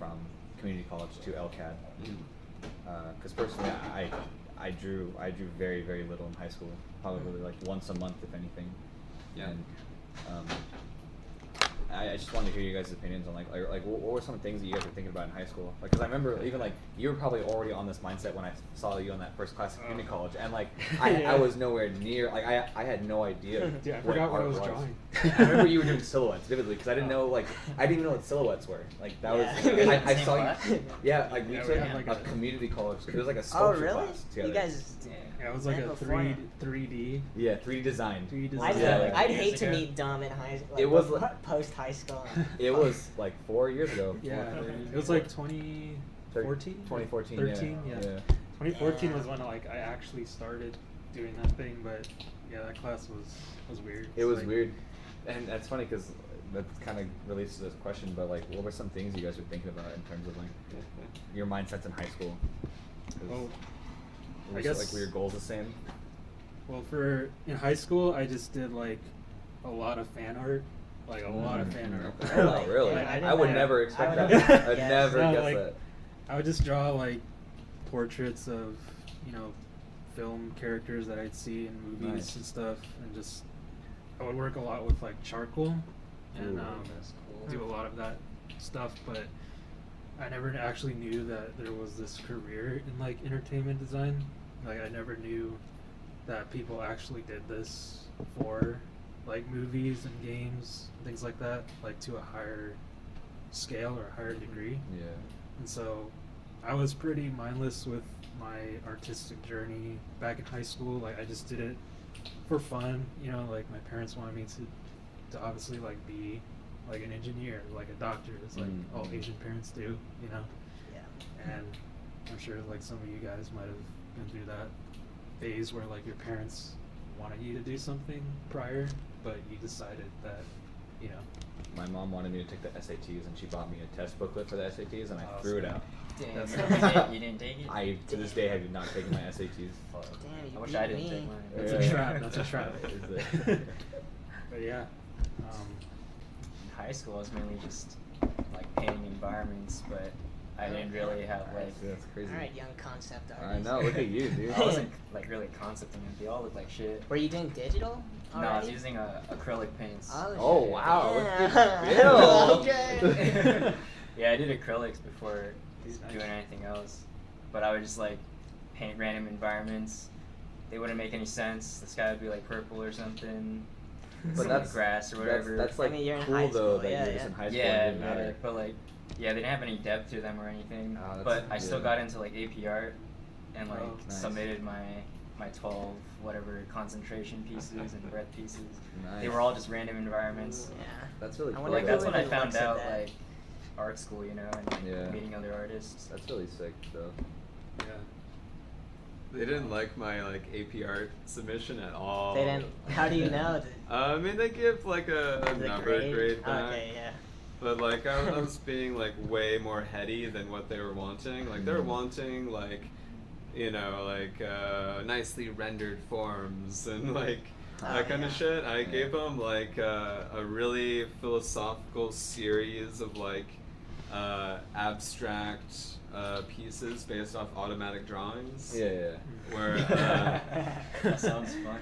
from community college to LCAD. Because personally, I drew very, very little in high school. Probably like once a month, if anything. Yeah. And I just wanted to hear you guys' opinions on like what were some things that you guys were thinking about in high school? Like, because I remember even like you were probably already on this mindset when I saw you on that first class at community college, and like Yeah. I was nowhere near. Like I had no idea. Dude, I what forgot what I art was drawing. I remember you were doing silhouettes vividly because I didn't know like I didn't even know what silhouettes were. Like that was I Same saw class? you. Yeah, like we Yeah, took we had, like, a community college. It was like a oh sculpture really? class together. You guys. Yeah, it was like Met a before. 3D. Yeah, 3D design. 3D design. I'd, Yeah. I'd Years hate to ago. meet Dom in high school. It was like- post high school. It was like 4 years ago. Yeah, it was like 2014. 2014. 13, yeah. yeah. 2014 was when like I actually started doing that thing, but yeah, that class was weird. It It's was like- weird, and that's funny because that kind of relates to this question. But like, what were some things you guys were thinking about in terms of like your mindsets in high school? 'Cause Well, were I so- guess- like were your goals the same? Well, in high school, I just did like a lot of fan art, like a lot of fan art. Okay. Oh, really? Yeah, I, I would didn't- never I expect would- that. I'd yeah. never No, guess like- that. I would just draw like portraits of, film characters that I'd see in movies Nice. and stuff, and just I would work a lot with like charcoal and Ooh, that's cool. do a lot of that stuff, but I never actually knew that there was this career in like entertainment design. Like I never knew that people actually did this for like movies and games, things like that, like to a higher scale or a higher degree. Yeah. And so I was pretty mindless with my artistic journey back in high school. Like I just did it for fun, like my parents wanted me to obviously like be like an engineer, like a doctor, as like all Asian parents do, Yeah. And I'm sure like some of you guys might have been through that phase where like your parents wanted you to do something prior, but you decided that, My mom wanted me to take the SATs, and she bought me a test booklet for the SATs, and I Oh, threw it so- out. Damn, That's- you didn't take it? I to this day have not taken my SATs. Damn, you I wish beat I didn't me. take mine. That's a trap. That's a trap. Is it? But yeah. In high school, I was mainly just like painting environments, but I didn't really have like. That's crazy. All right, young concept I artist. know. Look at you, dude. I wasn't like really concepting it. They all look like shit. Were you doing digital? No, I was already? using acrylic paints. Oh, shit. wow, look Yeah. at Bill. Okay. Yeah, I did acrylics before doing anything else, but I would just like paint random environments. They wouldn't make any sense. The sky would be like purple or something. But some, that's like, grass or whatever. That's like I mean, you're in cool high though school, that yeah, you're just yeah. in high school yeah, and it didn't matter. but like, yeah, they didn't have any depth to them or anything. Oh, that's but I still good. got into like AP art and like Oh, nice. submitted my 12 whatever concentration pieces and breath pieces. They Nice. were all just random environments. Yeah. That's really I cool. wonder Like who that's when I really found looks at out that. like art school, you know, and like, Yeah. meeting other artists. That's really sick though. Yeah. They didn't like my like AP art submission at all. They didn't. How do you know? I mean, they give like a The number grade back. Okay, yeah. But like I was being like way more heady than what they were wanting. Like they were wanting like, you know, like nicely rendered forms and like that kind of shit. I gave them like a really philosophical series of like abstract pieces based off automatic drawings. Yeah. Where That sounds fun.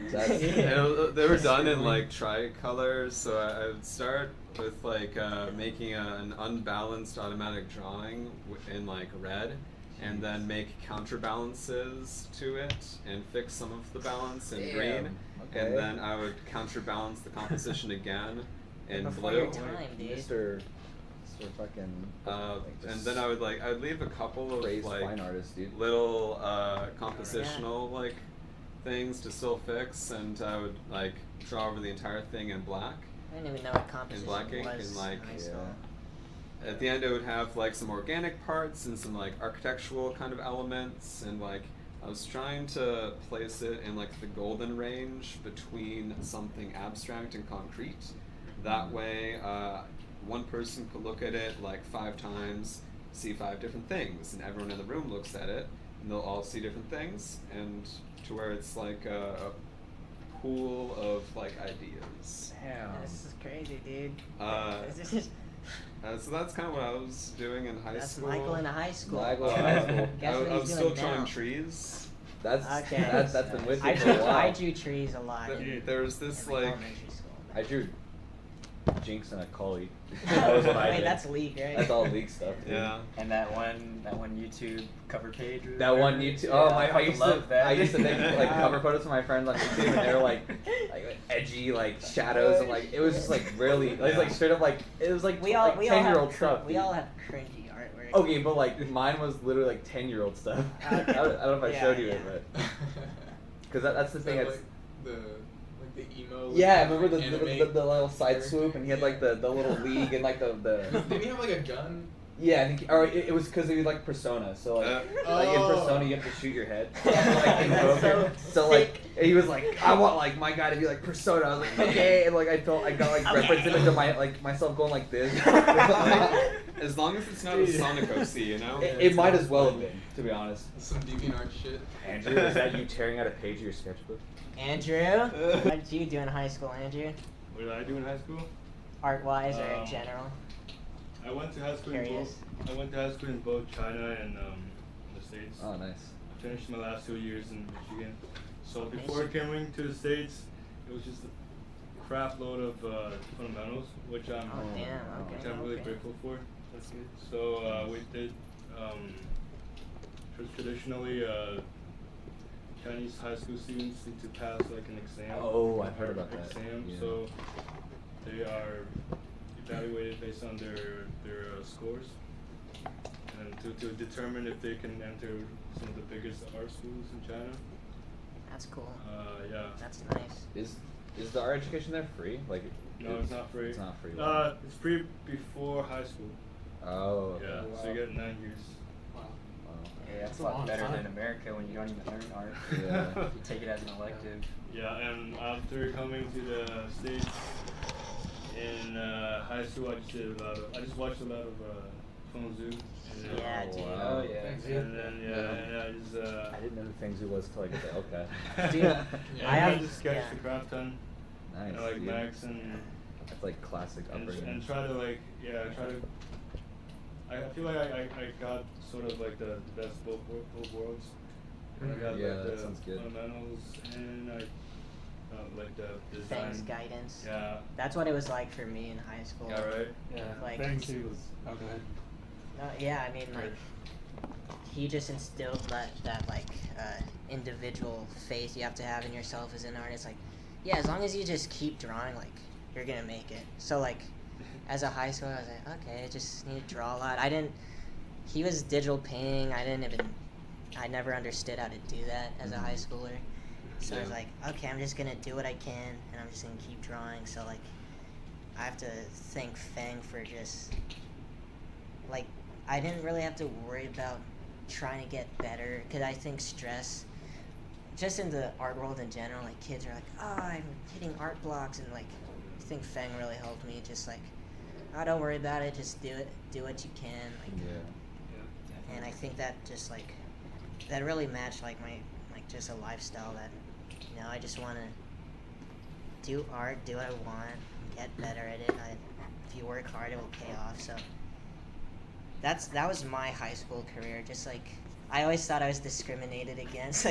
they were done in like tricolor, so I would start with like making an unbalanced automatic drawing in like red, and then make counterbalances to it and fix some of the balance in Damn, green, okay. and then I would counterbalance the composition again in Before blue. your time, dude. Mr. fucking. And then I would leave a couple of praise like fine artist, dude. little compositional like things to still fix, and I would like draw over the entire thing in black. I didn't even know what composition black ink was and, like, in high school. At the end, it would have like some organic parts and some like architectural kind of elements, and like I was trying to place it in like the golden range between something abstract and concrete. That way, one person could look at it like 5 times, see 5 different things, and everyone in the room looks at it, and they'll all see different things, and to where it's like a pool of like ideas. Damn. This is crazy, dude. This is So that's kind of what I was doing in high that's school. Michael in high school. Michael in high school. Guess what I he's was doing still now. drawing trees. That's Okay. that's been with you I for a drew, while. I drew trees a lot. There was this in like elementary school. I drew Jinx and a Cully. That was what I Wait, did. that's league, right? That's all league stuff. Dude. yeah. And that one YouTube cover page. or That one whatever. YouTube. Yeah, Oh my! I fucking used love to. that. I used to make like cover photos for my friends on YouTube, and they were like edgy, like shadows, and like it was just like really. It was like straight up like it was like we all 10-year-old have stuff. we dude. all have cringy artwork. Okay, but like mine was literally like 10-year-old stuff. I don't know if I Yeah, showed you yeah. it, but because that's the Is thing. that That's, like the emo? like, yeah, remember the anime little side character? swoop, and he had like the little league and like the Did he have like a gun? yeah, I think, or it was because he was like Persona, so like in Oh. Persona you have to shoot your head. That's Invoker. So like sick. he was like, I want like my guy to be like Persona. I was like, okay, and like I got like references into my like myself going like this. As long as it's not a Sonic OC, you know. It might as well have been, to be honest. Some DeviantArt shit. Andrew, is that you tearing out a page of your sketchbook? Andrew, what did you do in high school, Andrew? What did I do in high school? Art-wise or in general? I went to high school Curious. in both China and the States. Oh, nice. I finished my last 2 years in Michigan. So before coming to the States, it was just a crap load of fundamentals, which I'm Oh, damn, okay, which I'm really okay. grateful for. That's good. So we did traditionally Chinese high school students need to pass like an exam. Oh, I've heard about that. Exam. Yeah. So they are evaluated based on their scores, and to determine if they can enter some of the biggest art schools in China. That's cool. Yeah. That's nice. Is the art education there free? Like No, it's not free. It's not free. It's free before high school. Oh. Yeah. Okay. So you get 9 years. Wow. Yeah, that's a lot better than America when you don't even learn art. Yeah. You take it as an elective. Yeah, and after coming to the States in high school, I just watched a lot of Feng Zhu. And, Yeah, dude. Oh yeah. And then and I just I didn't know who Feng Zhu was till I got to LCAT. Dude, yeah, I have just sketched yeah. a crap ton. Nice. You know, like dude. Max and That's like classic upbringing. and try to like try to. I feel like I got sort of like the best both worlds. I got Yeah, like that the sounds good. fundamentals and I like the design. Feng's guidance. Yeah. That's what it was like for me in high school. Yeah, right. Yeah, Like- Fang too was. Oh, go ahead. Yeah, I mean, like, he just instilled that like individual faith you have to have in yourself as an artist. Like, yeah, as long as you just keep drawing, like, you're gonna make it. So like, as a high schooler, I was like, okay, I just need to draw a lot. He was digital painting. I never understood how to do that as a high schooler. So I was like, okay, I'm just gonna do what I can, and I'm just gonna keep drawing. So like, I have to thank Feng for just, like, I didn't really have to worry about trying to get better, because I think stress, just in the art world in general, like, kids are like, oh, I'm hitting art blocks, and like, I think Feng really helped me, just like, oh, don't worry about it, just do it, do what you can, like, Yeah. and I think that just like, that really matched like my, like, just a lifestyle that, you know, I just want to do art, do what I want, get better at it. If you work hard, it will pay off. So that was my high school career. Just like, I always thought I was discriminated against.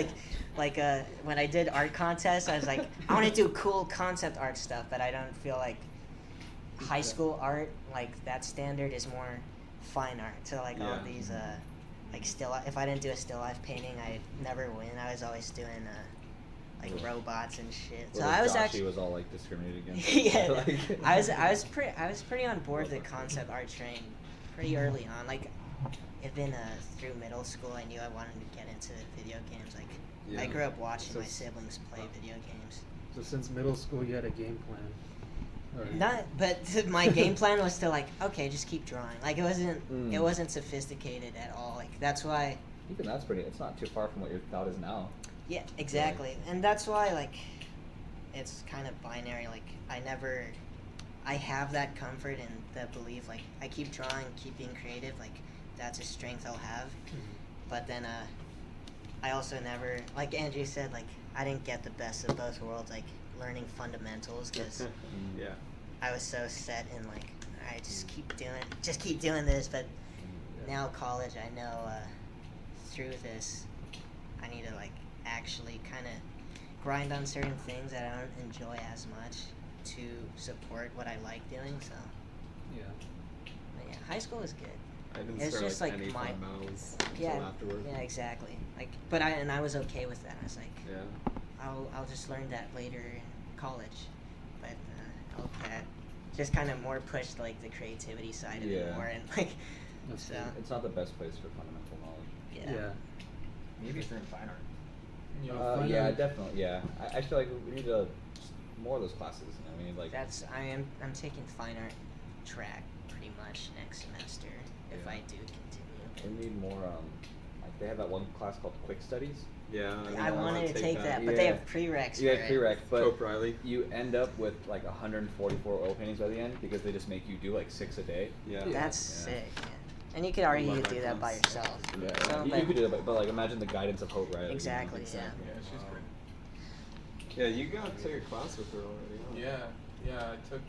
Like when I did art contests, I was like, I want to do cool concept art stuff, but I don't feel like high school art, like, that standard is more fine art. So like all these like if I didn't do a still life painting, I'd never win. I was always doing like robots and shit. So I was actually was all like discriminated against. yeah, Like- I was pretty on board the concept art train pretty early on. Like, even through middle school, I knew I wanted to get into video games. Like, I grew up watching So my siblings play video games. So since middle school, you had a game plan. Or- But my game plan was to, like, okay, just keep drawing. Like, it wasn't sophisticated at all. Like, that's why. Even that's pretty. It's not too far from what your thought is now. Yeah, exactly. And that's why, like, it's kind of binary. Like, I have that comfort and that belief. Like, I keep drawing, keep being creative. Like, that's a strength I'll have. But then, I also never, like Andrew said, like, I didn't get the best of both worlds. Like, learning fundamentals, because Yeah. I was so set in, like, alright, just keep doing this. But now college, I know through this, I need to, like, actually kind of grind on certain things that I don't enjoy as much to support what I like doing. So, Yeah. but yeah, high school is good. I didn't It's start just like like any my- fundamentals Yeah, until afterward. yeah, exactly. Like, but I was okay with that. I was like, Yeah. I'll just learn that later in college. But okay, just kind of more pushed like the creativity side of it Yeah. more, and like, That's so good. It's not the best place for fundamental knowledge. yeah. Maybe if you're in fine art. fine Yeah, art. definitely. Yeah, I feel like we need more of those classes. You know, we need like. I'm taking fine art track pretty much next semester if Yeah. I do continue. We need more. Like they have that one class called Quick Studies. Yeah. I wanted to take that, but they have prereqs. You for have it. prereq, but Cope Riley. you end up with like 144 oil paintings by the end because they just make you do like 6 a day. Yeah. That's Yeah. sick. Yeah. And you could argue love you that do that by class. yourself. Yeah, So, you but- could do that, but like imagine the guidance of Hope Riley. you know? Exactly. Yeah. Yeah, she's great. Yeah, you got to take a class with her already. Huh? Yeah, I took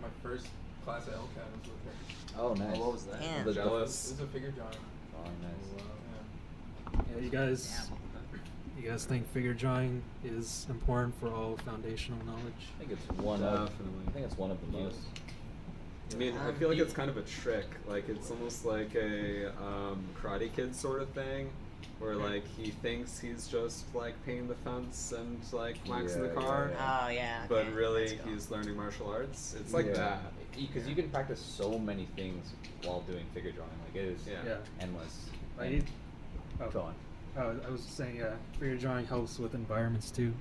my first class at LCAT was with her. Oh, nice. what was that? Damn. The- Jealous. It was a figure drawing. Oh, nice. Yeah. Yeah, you guys think figure drawing is important for all foundational knowledge? I think it's one of. Definitely. I think it's one of the most. I mean, I feel like it's kind of a trick. Like, it's almost like a Karate Kid sort of thing, where like he thinks he's just like painting the fence and like waxing the Yeah, car, yeah, Oh yeah. but okay, really let's go. he's learning martial arts. It's like Yeah. that. Because you can practice so many things while doing figure drawing. Like it is Yeah. Yeah. endless. I And- need- oh. Go on. Oh, I was saying, yeah, figure drawing helps with environments too.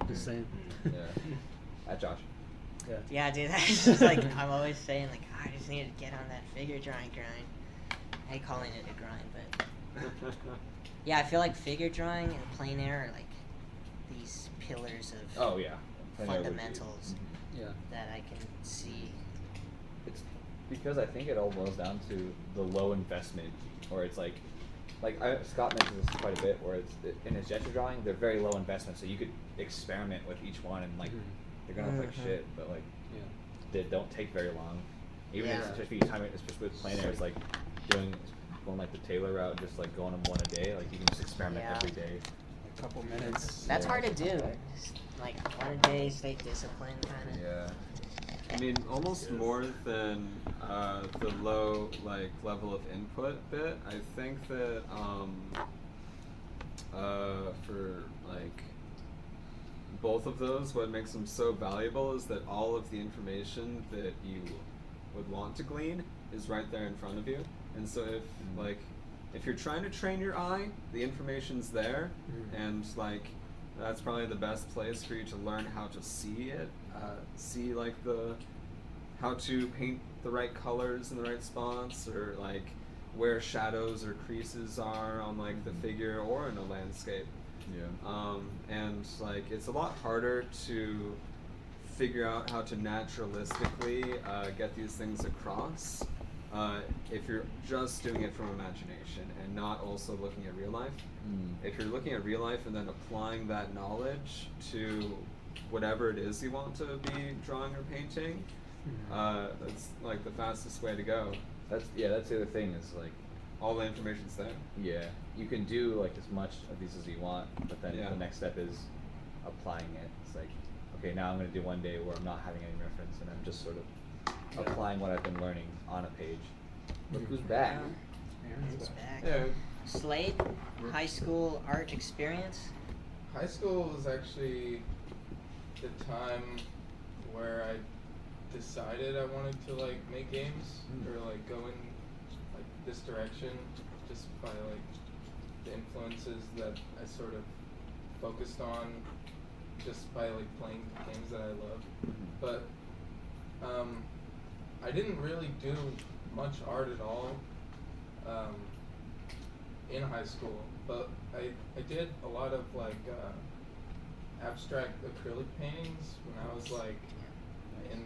Just saying. Yeah. At Josh. Yeah. Yeah, dude. That's just like I'm always saying, like, I just need to get on that figure drawing grind. I hate calling it a grind, but yeah, I feel like figure drawing and plein air are like these pillars of Oh yeah. fundamentals Yeah. that I can see. It's because I think it all boils down to the low investment, or it's like Scott mentions this quite a bit, where it's in his gesture drawing, they're very low investment, so you could experiment with each one and like they're gonna look like Mhm. shit, but like Yeah. they don't take very long. Even Yeah. especially with plein air, it's like going like the Taylor route, just like going them one a day. Like you can just experiment Yeah. every day. A couple minutes. That's Yeah. hard to do. Just, like one a day, stay disciplined, kind of. Yeah. I mean, almost more than the low level of input bit. I think that for like both of those, what makes them so valuable is that all of the information that you would want to glean is right there in front of you. And so if you're trying to train your eye, the information's there, and like that's probably the best place for you to learn how to see it, see like how to paint the right colors in the right spots, or like where shadows or creases are on like the figure or in a landscape. Yeah. And like it's a lot harder to figure out how to naturalistically get these things across if you're just doing it from imagination and not also looking at real life. If you're looking at real life and then applying that knowledge to whatever it is you want to be drawing or painting, that's like the fastest way to go. That's the other thing is like All the information's there. yeah, you can do like as much of these as you want, but then Yeah. the next step is applying it. It's like, okay, now I'm gonna do one day where I'm not having any reference and I'm just sort of applying what I've been learning on a page. Look who's back. It's back. Yeah, Slade, high school art experience. high school was actually the time where I decided I wanted to like make games or like go in like this direction, just by like the influences that I sort of focused on just by like playing games that I love. But I didn't really do much art at all in high school, but I did a lot of like abstract acrylic paintings when I was like in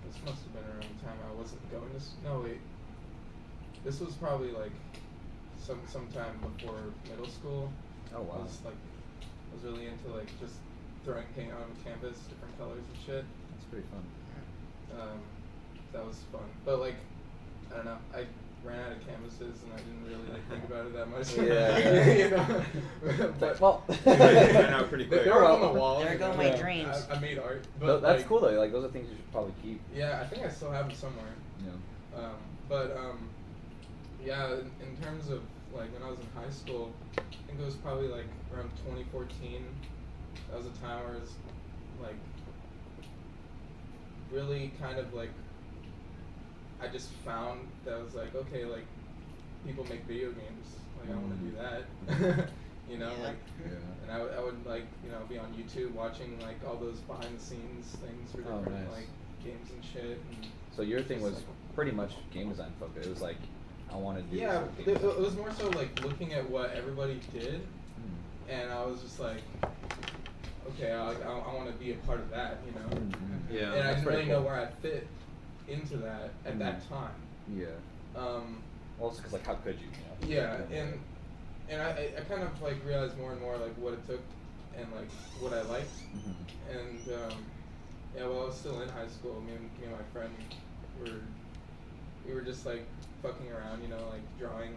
this must have been around the time I wasn't going to no wait, this was probably like sometime before middle school. Oh wow. I was really into like just throwing paint on the canvas, different colors and shit. That's pretty fun. That was fun, but like I don't know, I ran out of canvases and I didn't really like think about it that much. Yeah. You know? But well, Ran out pretty quick. they were on the wall. There you go know? my Yeah. dreams. I made art, No, but that's like, cool though. Like those are things you should probably keep. Yeah, I think I still have it somewhere. You know. Yeah, in terms of like when I was in high school, I think it was probably like around 2014. That was a time where it was like really kind of like I just found that I was like, okay, like people make video games, like I want to do that. You know, Yeah. like, and I would like, you know, be on YouTube watching like all those behind the scenes things for Oh, different nice. like games and shit. And So your thing just, was like, pretty much game design focused. It was like, I want to do yeah, this it, with game it was more so like looking at what everybody did, and I was just like, okay, I want to be a part of that, you know. Yeah, And I that's didn't pretty really know cool. where I fit into that at that time. Yeah. Well, it's because like, how could you? You know? Yeah, and I kind of like realized more and more like what it took and like what I liked. And yeah, while I was still in high school, me and my friend we were just like fucking around, you know, like drawing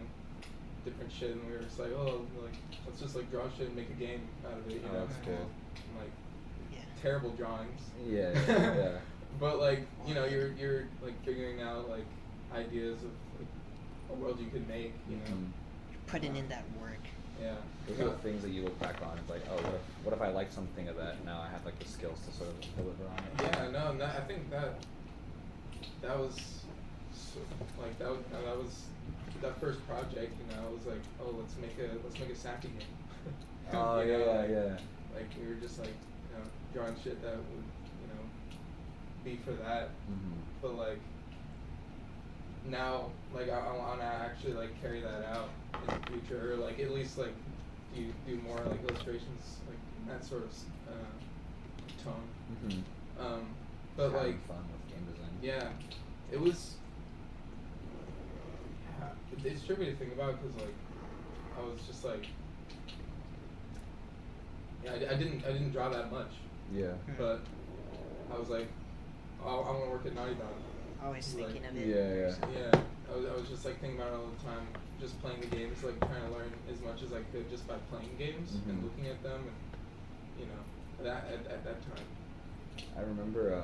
different shit, and we were just like, oh, like let's just like draw shit and make a game out of it, you Oh, know. that's cool. And, like Yeah. terrible drawings. Yeah, yeah. But like, you know, you're like figuring out like ideas of like a world you could make, you know. Putting in that work. Yeah. Those are the things that you look back on. It's like, oh, what if I like something of that? And now I have like the skills to sort of deliver on it. Yeah, no, and I think that was so, like that was that first project. You know, it was like, oh, let's make a Saki game. Oh You know, yeah, yeah. Like we were just like, you know, drawing shit that would, you know, be for that. But like now, like I want to actually like carry that out in the future, or like at least like do more like illustrations like in that sort of tone. But Having like fun with game design. yeah, it was. Yeah, it's trippy to think about because like I was just like, yeah, I didn't draw that much Yeah. But I was like, oh, I want to work at Naughty Dog. Always Like, thinking of it. yeah. Yeah, I was just like thinking about it all the time, just playing the games, like trying to learn as much as I could just by playing games and Mhm. looking at them, and you know, that at that time. I remember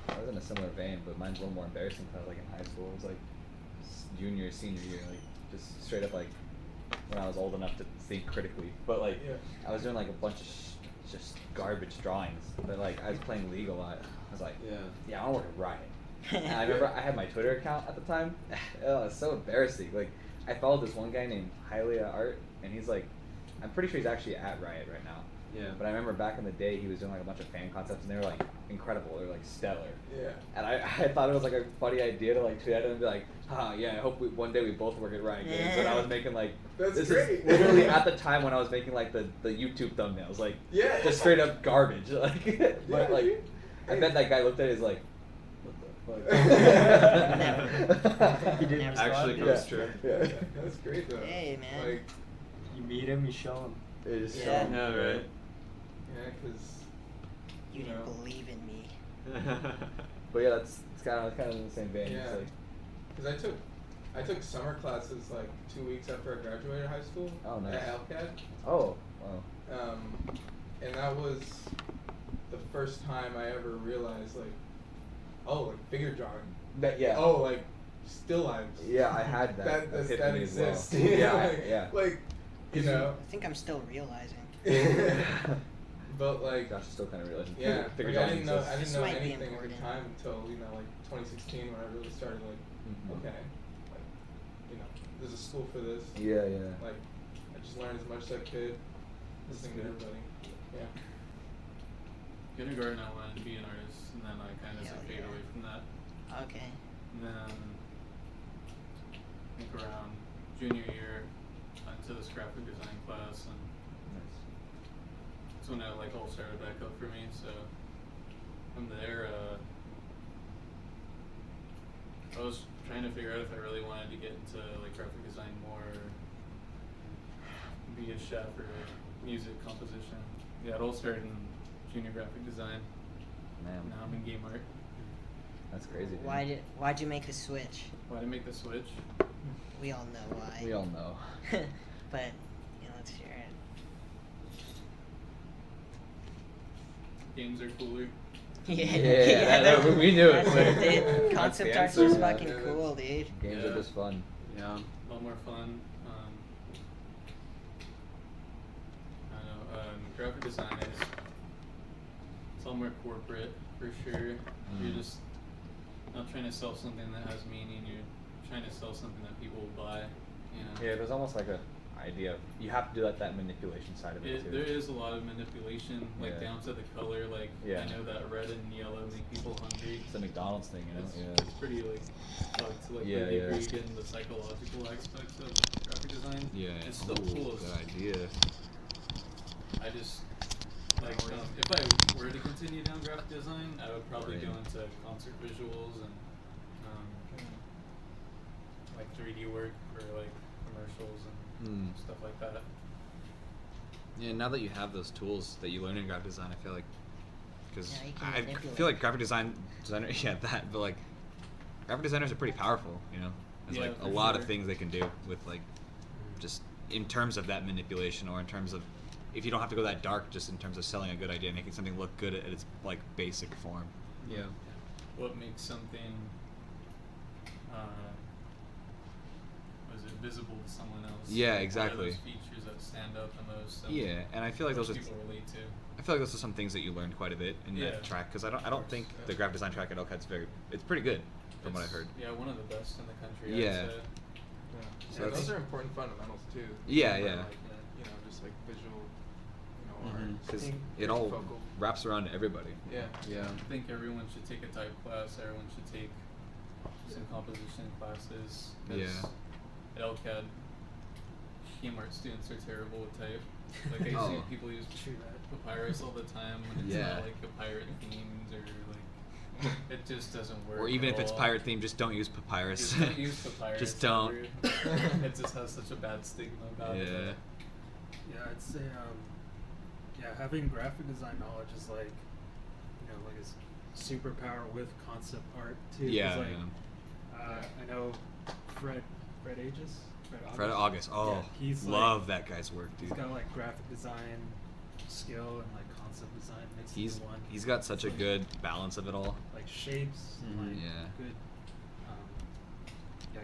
I was in a similar vein, but mine's a little more embarrassing because I was like in high school. It was like junior, senior year, like just straight up like when I was old enough to think critically. But like I was doing like a bunch of just garbage drawings. But like I was playing League a lot. I was like, yeah, I want to work at Riot. And I remember I had my Twitter account at the time. Oh, it's so embarrassing. Like I followed this one guy named Hylia Art, and he's like, I'm pretty sure he's actually at Riot right now. Yeah. But I remember back in the day, he was doing like a bunch of fan concepts, and they were like incredible. They were like stellar. Yeah. And I thought it was like a funny idea to like tweet at him and be like, yeah, I hope one day we both work at Riot Games. But I was making like, That's this great. is literally at the time when I was making like the YouTube thumbnails, like just straight up garbage. Like, but like, I bet that guy looked at it as like, what the fuck? Never. He didn't Never actually thought. comes true. Yeah. That's great though. Hey, man. Like, You meet him, you show him. It is Yeah. Yeah, right. yeah, because You you didn't know. believe in me. But yeah, it's kind of in the same vein. Yeah. It's like, Because I took summer classes like 2 weeks after I graduated high school. Oh, nice. At LCAD. oh, wow. And that was the first time I ever realized like, oh, like figure drawing. Yeah. Oh, like still lives. Yeah, I had that. that epiphany as well. exists. Yeah, like, yeah. Like, you know. I think I'm still realizing. But like, Josh is still kind of realizing. yeah, figure like, I drawing didn't know exists. This know might be anything at the important. time until like 2016 when I really started like, Mhm. okay, like, there's a school for this. Yeah, yeah. Like, I just learned as much as I could, listening to everybody. Yeah. Kindergarten, I wanted to be an artist, and then I kind of Hell fade yeah. away from that. Okay. And then I think around junior year, I went to this graphic design class, and Nice. that's when it like all started back up for me. So from there, I was trying to figure out if I really wanted to get into like graphic design more, or be a chef or music composition. Yeah, it all started in junior graphic design. Man, Now I'm in game art. that's crazy. Dude. Why'd you make the switch? Why did I make the switch? We all know why. We all know. But let's hear it. Games are cooler. Yeah, we knew it. That's it, dude. That's the Concept art's answer, just yeah. fucking cool, dude. Games Yeah. are just fun. Yeah. A lot more fun. I don't know. Graphic design is it's a lot more corporate for sure. You're Mm. just not trying to sell something that has meaning. You're trying to sell something that people will buy. Yeah, there's almost like a idea. You have to do that manipulation side of it, too. There is a lot of manipulation, like Yeah. down to the color. Like Yeah. I know that red and yellow make people hungry. It's a McDonald's thing, you know? It's pretty like to like Yeah, really yeah. read in the psychological aspects of graphic design. It's still cool. Good idea. I just like if I were to continue down graphic design, I would probably go Right. into concert visuals and like 3D work for like commercials and stuff like that. Yeah, now that you have those tools that you learn in graphic design, I feel like, because Yeah, you can I manipulate. feel like graphic designer, yeah, that, but like, graphic designers are pretty powerful, you know? There's Yeah, like a for lot of sure. things they can do with like, just in terms of that manipulation, or in terms of, if you don't have to go that dark, just in terms of selling a good idea, making something look good at its like basic form. Yeah. What makes something visible to someone else? Yeah, What are exactly. those features that stand out the most? that Yeah, and I feel like most those are, people relate to. I feel like those are some things that you learned quite a bit in Yeah. that track, because I don't think Yeah. the graphic design track at LCAT's it's pretty good, from what I've It's- heard. Yeah, one of the best in the country. Yeah. I'd say. So Yeah, that's- those are important fundamentals too. Yeah, For, yeah. Like, just like visual, art. Mhm. Because Being it all focal. wraps around everybody. Yeah. Yeah. I think everyone should take a type class. Everyone should take some composition classes. 'Cause Yeah. At LCAD, game art students are terrible with type. Like I see Oh. people use papyrus all the time when it's Yeah. not like a pirate themed or like it just doesn't work. Or even at if it's all. pirate themed, just don't use papyrus. Just don't use papyrus. Just don't. ever. It just has such a bad stigma about it. Yeah. Yeah, I'd say Yeah, having graphic design knowledge is like, you know, like a superpower with concept art too. 'Cause, Yeah, like, yeah. I know Fred Aegis. Fred August. Oh, Yeah, he's love that guy's work, dude. He's got like graphic design skill and like concept design mixed into one. He's got such a Like- good balance of it all. like shapes, and, like Yeah. good,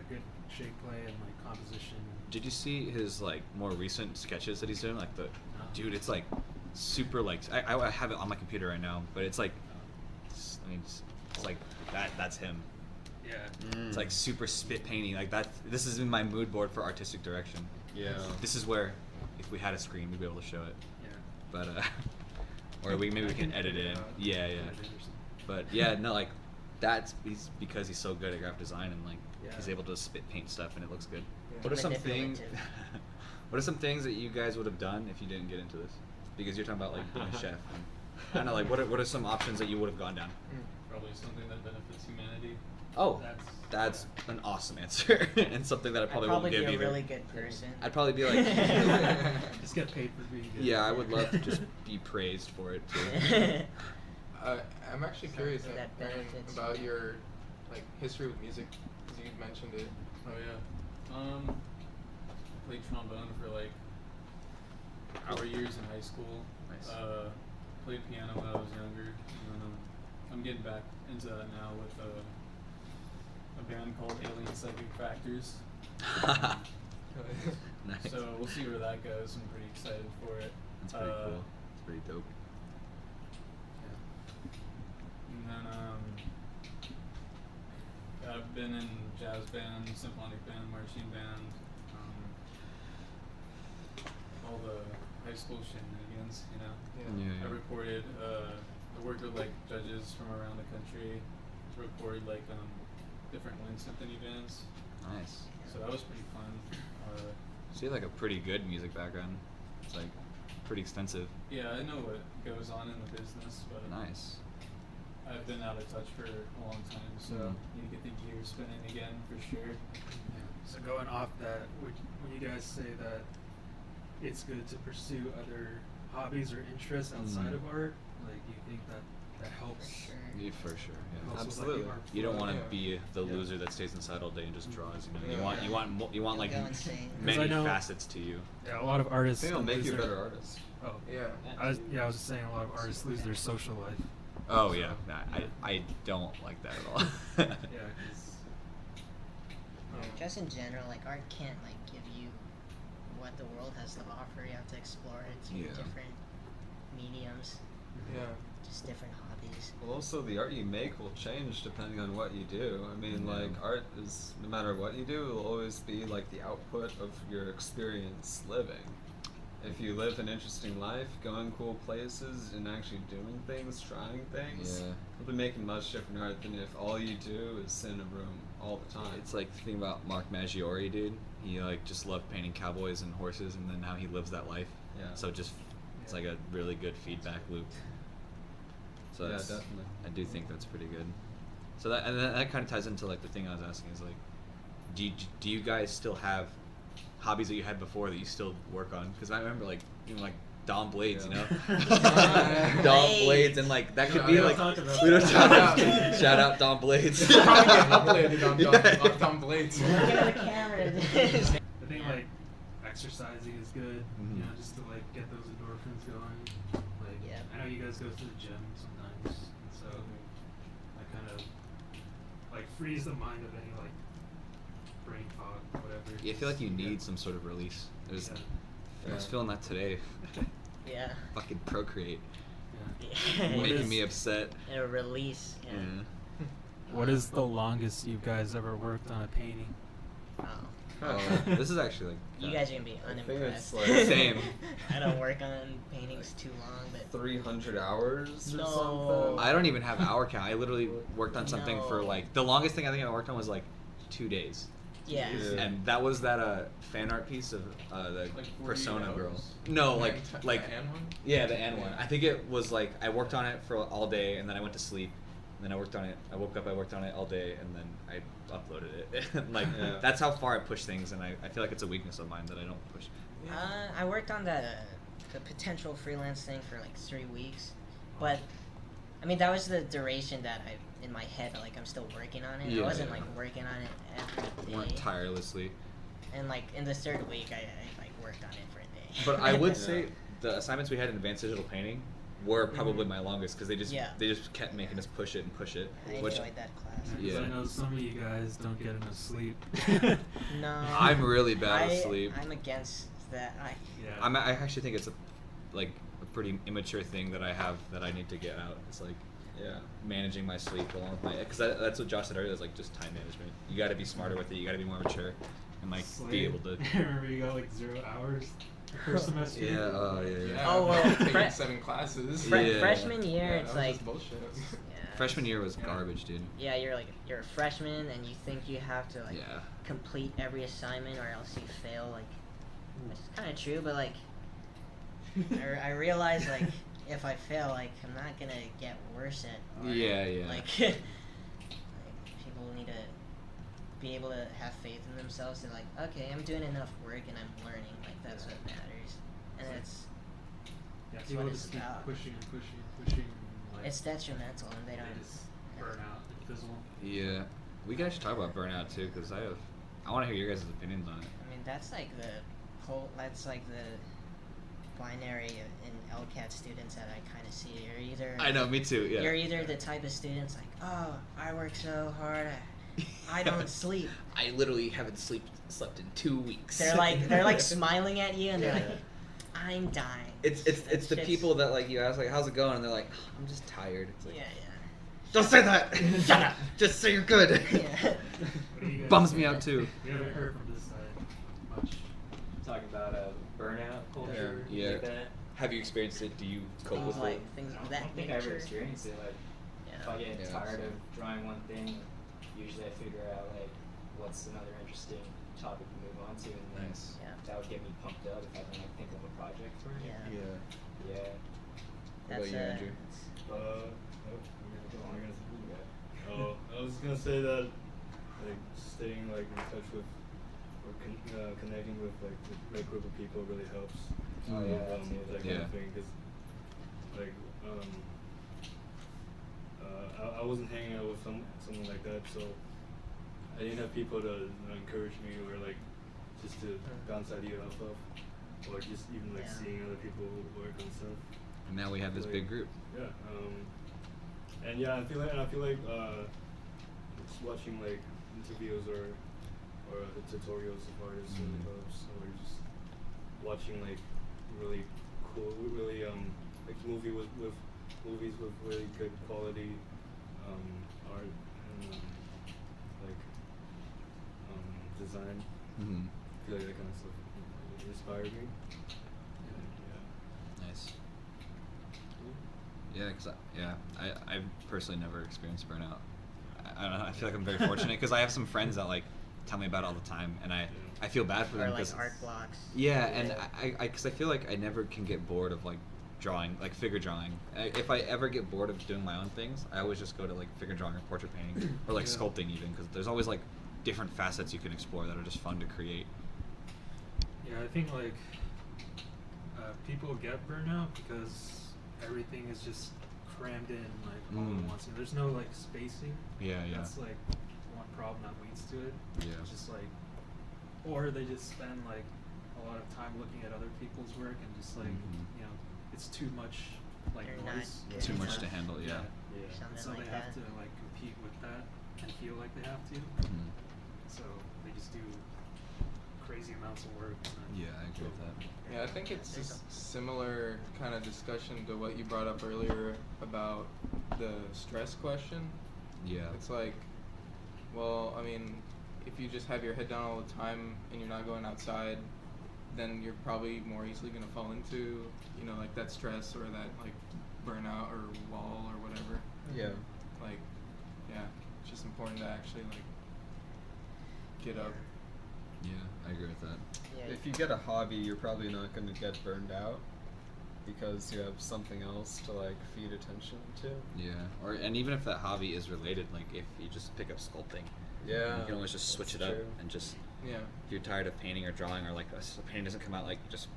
good shape play and like composition. Did you see his like more recent sketches that he's doing? Like the, dude, it's like super like I have it on my computer right now, but it's like, it's like that's him. Yeah. It's like super spit painting like that. This is in my mood board for artistic direction. Yeah. This is where, if we had a screen, we'd be able to show it. Yeah. But or maybe we can edit it in. Yeah, yeah. But yeah, no, like he's because he's so good at graphic design and like he's able to spit paint stuff and it looks good. Yeah. What are some things? Manipulative. What are some things that you guys would have done if you didn't get into this? Because you're talking about like being a chef. And, I don't know, like what are some options that you would have gone down? Probably something that benefits humanity. Oh, that's an awesome answer and something that I probably won't be give a either. really good person. I'd probably be like, Just get paid for being good. yeah, I would love to just be praised for it too. I'm actually curious Something that Aaron, benefits. about your like history with music, because you mentioned it. Oh yeah. I played trombone for like 4 years in high school. Nice. Played piano when I was younger. And then, I'm getting back into that now with a band called Alien Psychic Factors. Nice. So we'll see where that goes. I'm pretty excited for it. That's pretty cool. It's pretty dope. And then I've been in jazz band, symphonic band, marching band, all the high school shenanigans, you know. Yeah. I recorded, I worked with like judges from around the country to record like different wind symphony bands. Nice. So that was pretty fun. So you have like a pretty good music background. It's like pretty extensive. Yeah, I know what goes on in the business, but Nice. I've been out of touch for a long time, so need to get the gears spinning again for sure. So going off that, when you guys say that it's good to pursue other hobbies or interests outside of art, like you think that helps? For sure. Yeah, for sure. Yeah. helps with, like, Absolutely. the art You don't flow? want to Yeah. be the loser that stays inside all day and just draws. You know, Yeah. you want like Go insane. 'Cause many I know- facets to you. Yeah, a lot of I artists. think it'll make lose you a their- better artist. Oh, Yeah. I was just saying a lot of artists lose their social life. Oh yeah, nah, I don't like that at all. Yeah, 'cause, Just in general, like art can't like give you what the world has to offer. You have to explore it through Yeah. different mediums, Yeah. just different hobbies. Well, also the art you make will change depending on what you do. I mean, like art is no matter what you do, it will always be like the output of your experience living. If you live an interesting life, going cool places, and actually doing things, trying things, Yeah. you'll be making much different art than if all you do is sit in a room all the time. It's like the thing about Mark Maggiore, dude. He like just loved painting cowboys and horses, and then now he lives that life. Yeah. So it's like a really good feedback loop. So Yeah, that's- definitely. I do think that's pretty good. So that kind of ties into like the thing I was asking is like, do you guys still have hobbies that you had before that you still work on? Because I remember like even like Dom Blades, you know, Dom Blades, and like that could Yeah, be we don't like talk about we don't that. talk Yeah. shout out Dom Blades. Probably get uploaded on Yeah. Dom Blades. Look at the camera. I think like exercising is good, Mhm. you know, just to like get those endorphins going. Like, Yeah. I know you guys go to the gym sometimes, and so I kind of like frees the mind of any like brain fog, whatever. Yeah, I feel like you Yeah. need some sort of release. I was Yeah. feeling that today. Yeah. Fucking Procreate, Yeah. What making is- me upset. A release. Yeah. Yeah. What is the longest you guys ever worked on a painting? Oh. Oh, this is actually like You guys are gonna be I think unimpressed. it's like Same. I don't work on paintings too long, but 300 hours or No. something. I don't even have an hour count. I literally worked on something for No. like the longest thing I think I worked on was like 2 days, yeah. Yeah. and that was that fan art piece of the Like 48 Persona hours? girl. No, like The Anne one? yeah, the Anne one. I think it was like I worked on it for all day, and then I went to sleep, and then I worked on it. I woke up, I worked on it all day, and then I uploaded it. Like Yeah. that's how far I push things, and I feel like it's a weakness of mine that I don't push. I worked on that the potential freelance thing for like 3 weeks, but I mean that was the duration that in my head, like I'm still working on it. I wasn't like working on it every day. Weren't tirelessly. And like in the 3rd week, I like worked on it for a day. But I would say the assignments we had in advanced digital painting were probably my longest because they just kept making us push it and push it. I enjoyed that class. Yeah. I know some of you guys don't get enough sleep. No. I'm really bad with sleep. I'm against that. I actually think it's a pretty immature thing that I have that I need to get out. It's like managing my sleep along with my because that's what Josh said earlier. Is like just time management. You got to be smarter with it. You got to be more mature and like Slade, be able to. Remember you got like 0 hours first semester. Yeah. Oh well. Taking 7 classes. Freshman year, Yeah, it's that was like just bullshit. Freshman year was garbage, dude. Yeah, you're a freshman and you think you have to like complete every assignment or else you fail. Like, it's kind of true, but like, I realize like if I fail, like I'm not gonna get worse at art. Like, like people need to be able to have faith in themselves. They're like, okay, I'm doing enough work and I'm learning. Like that's what matters, and it's people what just it's keep about. pushing. Like, It's detrimental, and they don't. just burn out and fizzle. Yeah, we can actually talk about burnout too, because I want to hear your guys' opinions on it. I mean, that's like the binary in LCAT students that I kind of see. You're either I know, me too. Yeah. You're either the type of students like, oh, I work so hard, I don't sleep. I literally haven't slept in 2 weeks. They're like smiling at you, and they're like, I'm dying. It's the people that like you ask like how's it going, and they're like, I'm just tired. It's like, Yeah. Don't say that. Shut up. Just say you're good. Yeah. Bums me out too. We haven't heard from this side much. Talking about burnout culture. Yeah. Like that. Have you experienced it? Do you cope with like it? things of I that don't think I ever nature. experienced it. Like, if I get tired of drawing one thing, usually I figure out like what's another interesting topic to move on to, and then that would get me pumped up if I can like think of a project for it. Yeah. What about you, Andrew? I was gonna say that like staying like in touch with or connecting with like the right group of people really helps. That kind of thing, because like I wasn't hanging out with someone like that, so I didn't have people to encourage me or like just to bounce ideas off of, or just even like seeing other people work on stuff. And now we have this big group. Yeah. And I feel like just watching like interviews or the tutorials of artists really helps, or just watching like really cool, really like movies with really good quality art and like design. Mm-hmm. I feel like that kind of stuff inspired me. Nice. Yeah, because I personally never experienced burnout. I don't know. I feel like I'm very fortunate because I have some friends that like tell me about it all the time, and I feel bad for them. Or like cause, art blocks. Yeah, and because I feel like I never can get bored of like drawing, like figure drawing. If I ever get bored of doing my own things, I always just go to like figure drawing or portrait painting or like sculpting even, because there's always like different facets you can explore that are just fun to create. Yeah, I think like people get burnout because everything is just crammed in like all at once, and there's no like spacing. Yeah. That's like one problem that leads to it. Yeah. It's just like, or they just spend like a lot of time looking at other people's work and just like you know, it's too much like noise. Too much to handle. Yeah. And so like they have to like compete with that and feel like they have to. So they just do crazy amounts of work. Yeah, I agree with that. Yeah, I think it's a similar kind of discussion to what you brought up earlier about the stress question. Yeah. It's like, well, I mean, if you just have your head down all the time and you're not going outside, then you're probably more easily going to fall into, you know, like that stress or that like burnout or wall or whatever. Yeah. Like, yeah, it's just important to actually like get up. Yeah, I agree with that. Yeah. If you get a hobby, you're probably not going to get burned out because you have something else to like feed attention to. Yeah, and even if that hobby is related, like if you just pick up sculpting, you can always just switch it up and just if you're tired of painting or drawing, or like a painting doesn't come out like just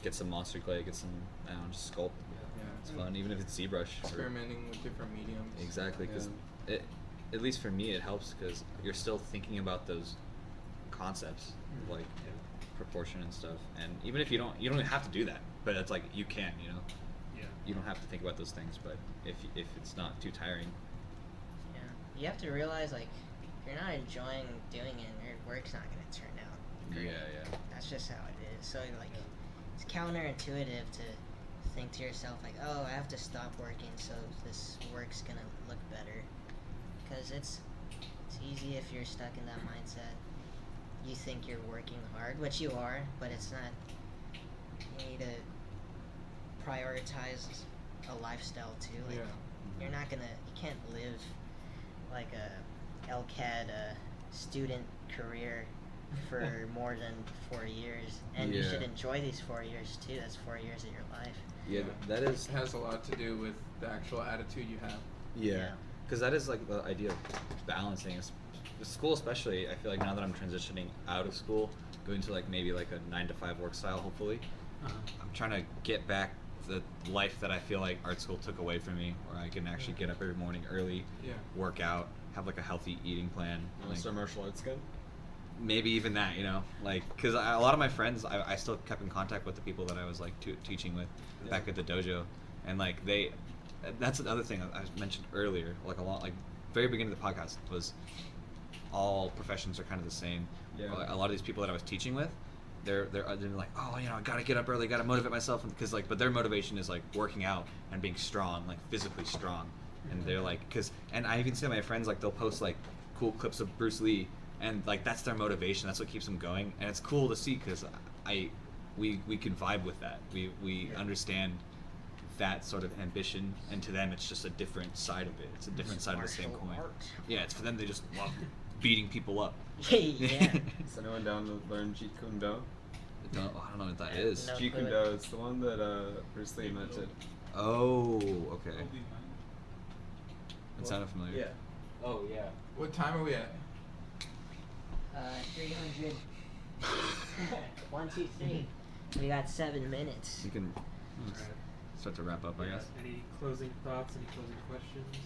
get some monster clay, get some, I don't know, just sculpt. Yeah. It's fun, even if it's ZBrush. Experimenting with different mediums. Exactly, because at least for me, it helps because you're still thinking about those concepts, like proportion and stuff. And even if you don't even have to do that, but it's like you can, you know. Yeah. You don't have to think about those things, but if it's not too tiring. Yeah. You have to realize, like, if you're not enjoying doing it, your work's not gonna turn out great. Yeah. That's just how it is. So like, it's counterintuitive to think to yourself like, oh, I have to stop working so this work's gonna look better. Because it's easy if you're stuck in that mindset. You think you're working hard, which you are, but it's not. You need to prioritize a lifestyle too. Like, you're not gonna, you can't live like a LCAD student career for more than 4 years, and you should enjoy these 4 years too. That's 4 years of your life. Yeah, that is. It has a lot to do with the actual attitude you have. Yeah, because that is like the idea of balancing. School, especially, I feel like now that I'm transitioning out of school, going to like maybe like a 9-to-5 work style, hopefully, I'm trying to get back the life that I feel like art school took away from me, where I can actually get up every morning early, work out, have like a healthy eating plan. So martial arts good? Maybe even that, you know, like, because a lot of my friends, I still kept in contact with the people that I was like teaching with back at the dojo, and like that's another thing I mentioned earlier, like a lot, like very beginning of the podcast was all professions are kind of the same. A lot of these people that I was teaching with, they're like, oh, you know, I gotta get up early, gotta motivate myself, because like, but their motivation is like working out and being strong, like physically strong, and they're like, and I even see my friends, like, they'll post like cool clips of Bruce Lee, and like that's their motivation, that's what keeps them going, and it's cool to see because we can vibe with that, we understand that sort of ambition, and to them it's just a different side of it, it's a different side of the same coin. Yeah, it's for them, they just love beating people up. Yeah. Is anyone down to learn Jeet Kune Do? I don't know what that is. No Jeet Kune clue. Do is the one that Bruce Lee invented. Oh, okay. It sounded familiar. Yeah. Oh yeah. What time are we at? 300. 1, 2, 3. We got 7 minutes. You can Alright. start to wrap up, I guess. Any closing thoughts? Any closing questions?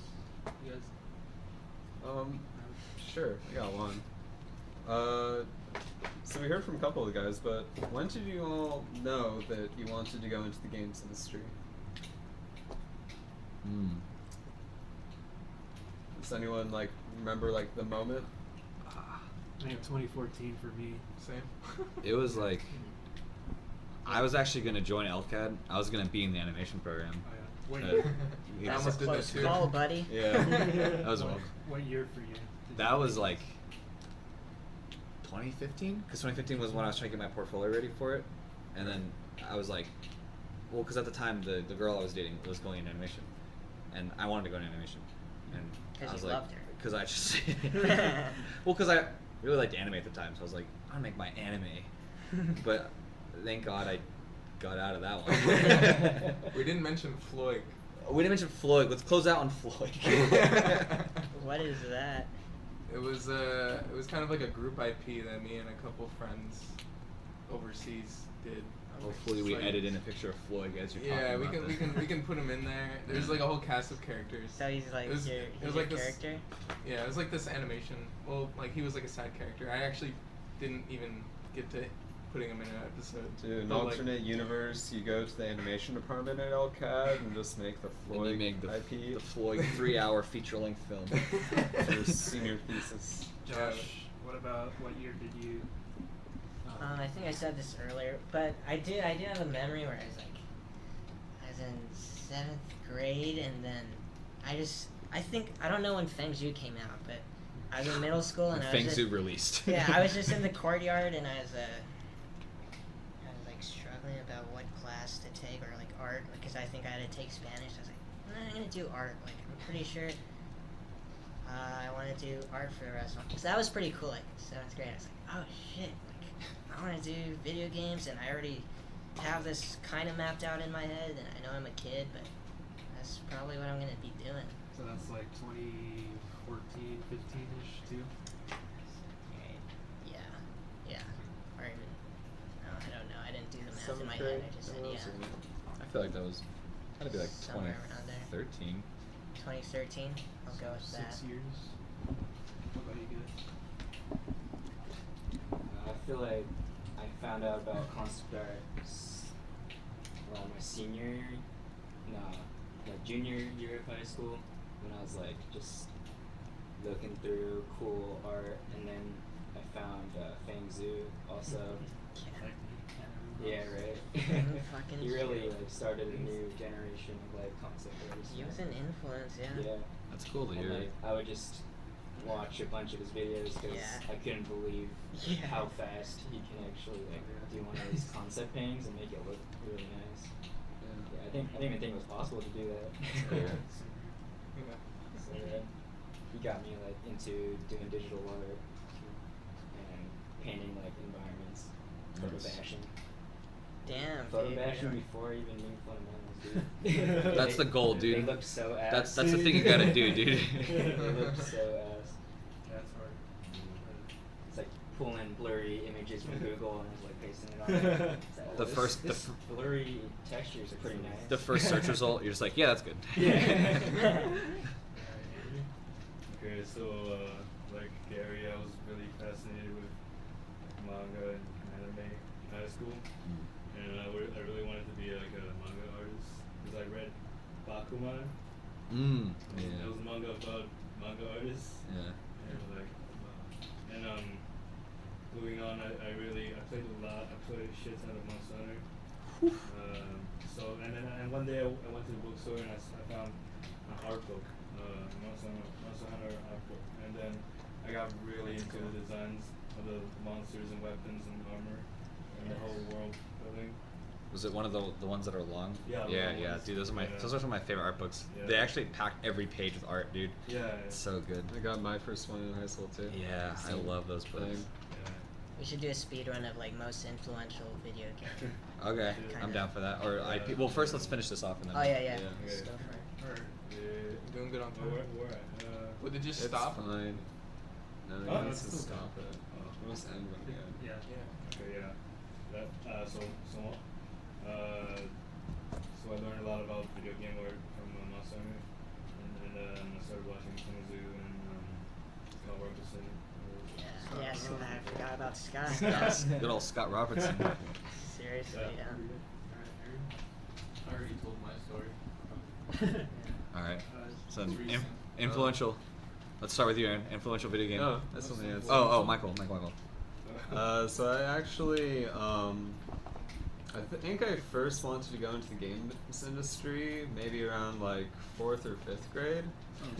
You guys? Sure, I got one. So we heard from a couple of guys, but when did you all know that you wanted to go into the games industry? Does anyone like remember like the moment? I think 2014 for me. Same. It was like, I was actually going to join LCAD. I was going to be in the animation program. What Uh, year? yeah. That's a almost did that close too. call, buddy. Yeah. That was What year for you? That was like 2015, because 2015 was when I was trying to get my portfolio ready for it, and then I was like, well, because at the time the girl I was dating was going in animation, and I wanted to go in animation, and I 'Cause was you like, loved her. because I just, well, because I really liked anime at the time, so I was like, I want to make my anime, but thank God I got out of that one. We didn't mention Floyd. We didn't mention Floyd. Let's close out on Floyd. What is that? It was kind of like a group IP that me and a couple friends overseas did. Hopefully It's we like- edit in a picture of Floyd as you're talking Yeah, we about can this. we can put him in there. There's like a whole cast of characters. So he's like It was- your, it he's was your like this- character? Yeah, it was like this animation. Well, like he was like a side character. I actually didn't even get to putting him in an episode. To an But, like, alternate universe, you go to the animation department at LCAD and just make the And Floyd you make the IP. Floyd 3-hour feature-length film. for your senior thesis. Josh, what about what year did you? I think I said this earlier, but I do have a memory where I was in 7th grade, and then I don't know when Feng Zhu came out, but I was in middle school, and I Feng was Zhu released. Yeah, I was just in the courtyard, and I was like struggling about what class to take, or like art, because I think I had to take Spanish. I was like, I'm gonna do art. Like, I'm pretty sure I want to do art for the rest of my. So that was pretty cool. Like 7th grade, I was like, oh shit, like I want to do video games, and I already have this kind of mapped out in my head, and I know I'm a kid, but that's probably what I'm gonna be doing. So that's like 2014, 15-ish too. Yeah. Or even, no, I don't know. I didn't do the math in my head. I just said yeah. I feel like that was had to be like Somewhere around there. 2013. 2013. I'll go with that. 6 years. What about you guys? I feel like I found out about concept art around my senior year, like junior year of high school, when I was like just looking through cool art, and then I found Fang Zhu also. Yeah, right. Fucking He really shit. like started a new generation of like concept artists. He was an influence, yeah. Yeah. That's cool to And, hear. like, I would just watch a bunch of his videos because Yeah. I couldn't believe Yeah. how fast he can actually like do one of these concept paintings and make it look really nice. Yeah, I didn't even think it was possible to do that. Yeah. So yeah, he got me like into doing digital art and painting like environments, photo Nice. bashing. Damn, Photo dude. bashing before even doing fundamentals, dude. That's the goal, dude. They look so ass. That's the thing you gotta do, dude. They look so ass. That's hard. It's like pulling blurry images from Google and just like pasting it on there. It's like, The this- first- the this blurry textures are pretty nice. The first search result, you're just like, yeah, that's good. Yeah. Okay, so like Gary, I was really fascinated with manga and anime in high school, and I really wanted to be like a manga artist because I read Bakuman. It Yeah. was manga about manga artists. Yeah. And like, moving on, I played a lot. I played a shit ton of Monster Hunter. And one day I went to the bookstore and I found an art book, Monster Hunter art book, and then I got really into the designs of the monsters and weapons and armor and the whole world building. Was it one of the ones that are long? Yeah, Yeah, long yeah, ones. dude. Those are Yeah. some of my favorite art books. Yeah. They actually pack every page with art, dude. Yeah. It's so good. I got my first one in high school too. Yeah, I Same love those books. thing. We should do a speed run of like most influential video game. Okay, Kind I'm of. down for that. Or IP. Well, first let's finish this off and then. Oh yeah. Yeah. Let's Okay. go for it. Alright. Yeah. Doing good on time. Where at? Would it just It's stop? fine. No, Oh, you need it's to still stop fine. it. Oh. It must end when we end. Yeah. Yeah. Okay, yeah. That so I learned a lot about video game art from Monster Hunter, and I started watching Kung Fu and Scott Robertson. Yeah, yes, I forgot about Scott. Yes, good old Scott Robertson. Seriously, yeah. I already told my story. All right. So It's recent. influential. Let's start with you, Aaron. Influential video game. Oh, that's something else. Oh, Michael. So I actually, I think I first wanted to go into the games industry maybe around like 4th or 5th grade.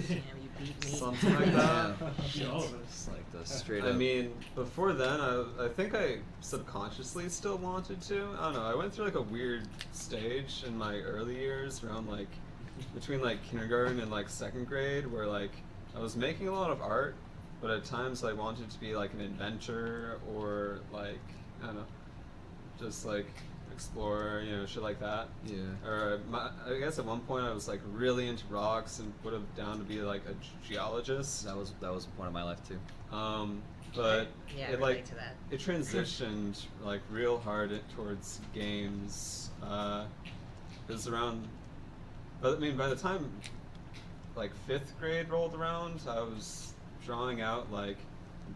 Damn, you beat me. Something like that. It's like the straight I up. mean, before then, I think I subconsciously still wanted to. I don't know. I went through like a weird stage in my early years, around like between like kindergarten and like 2nd grade, where like I was making a lot of art, but at times I wanted to be like an inventor or like I don't know, just like explorer, shit like that. Yeah. Or I guess at one point I was like really into rocks and would have down to be like a geologist. That was one of my life too. But Yeah, it relate like to that. it transitioned like real hard towards games. It was around, but I mean by the time like 5th grade rolled around, I was drawing out like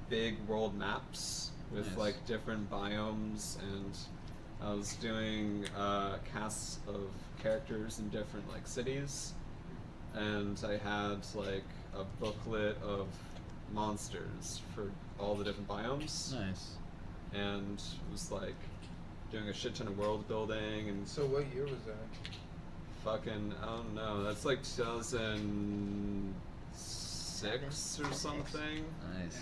big world maps with Nice. like different biomes, and I was doing casts of characters in different like cities, and I had like a booklet of monsters for all the different biomes, Nice. and it was like doing a shit ton of world building and So what year was that? fucking I don't know. That's like 2006 or something. Nice.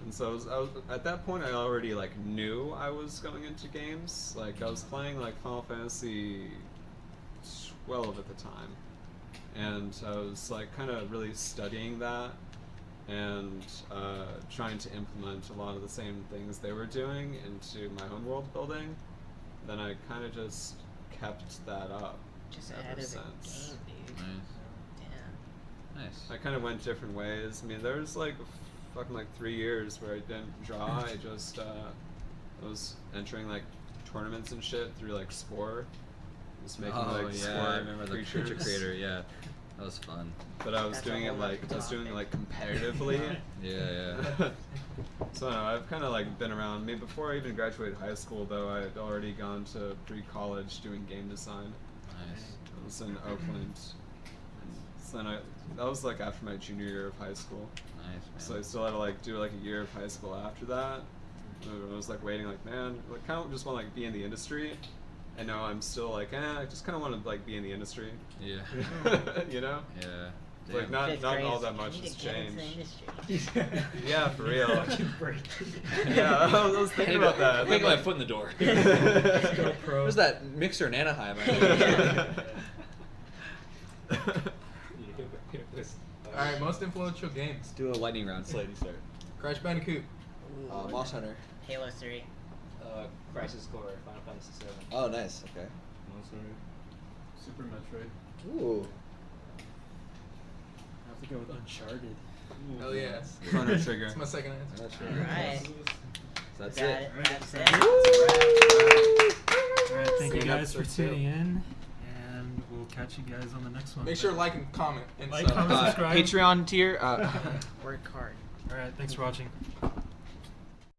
And so I was at that point I already like knew I was going into games. Like I was playing like Final Fantasy 12 at the time, and I was like kind of really studying that and trying to implement a lot of the same things they were doing into my own world building. Then I kind of just kept that up Just ever ahead of the since. game, dude. Nice. Damn. Nice. I kind of went different ways. I mean, there was like fucking like 3 years where I didn't draw. I just I was entering like tournaments and shit through like Spore. Just making Oh like yeah, Spore I remember the creature creatures. creator. Yeah, that was fun. But I was That's doing a it whole like other I was doing it like topic. competitively. Yeah. So I don't know, I've kind of like been around. Maybe before I even graduated high school, though, I had already gone to pre-college doing game design. Nice. I was in Oakland. So then that was like after my junior year of high school. Nice, man. So I still had to like do like a year of high school after that. I was like waiting, like man, like kind of just want to like be in the industry. And now I'm still like, I just kind of want to like be in the industry. Yeah. You know? Yeah. Like Damn. not Fifth not grade all is, that "I much need has to get into the changed. industry." Yeah, for real. Fucking break. Yeah, I was thinking about that. I think my foot in the door. GoPro. Where's that mixer in Anaheim? All right, most influential games. Let's do a lightning round. Slade, you start. Crash Bandicoot. Moss Hunter. Halo 3. Crisis Core, Final Fantasy 7. Oh, nice. Okay. Super Metroid. Ooh. I have to go with Uncharted. Hell yeah. Chrono Trigger. That's my second answer. That's Alright. So that's Got it. That's it. Alright, thank you See you guys for episode two. tuning in, and we'll catch you guys on the next one. Make sure to like and comment and Like, sub. comment, subscribe. Patreon tier. Work hard. Alright, thanks for watching.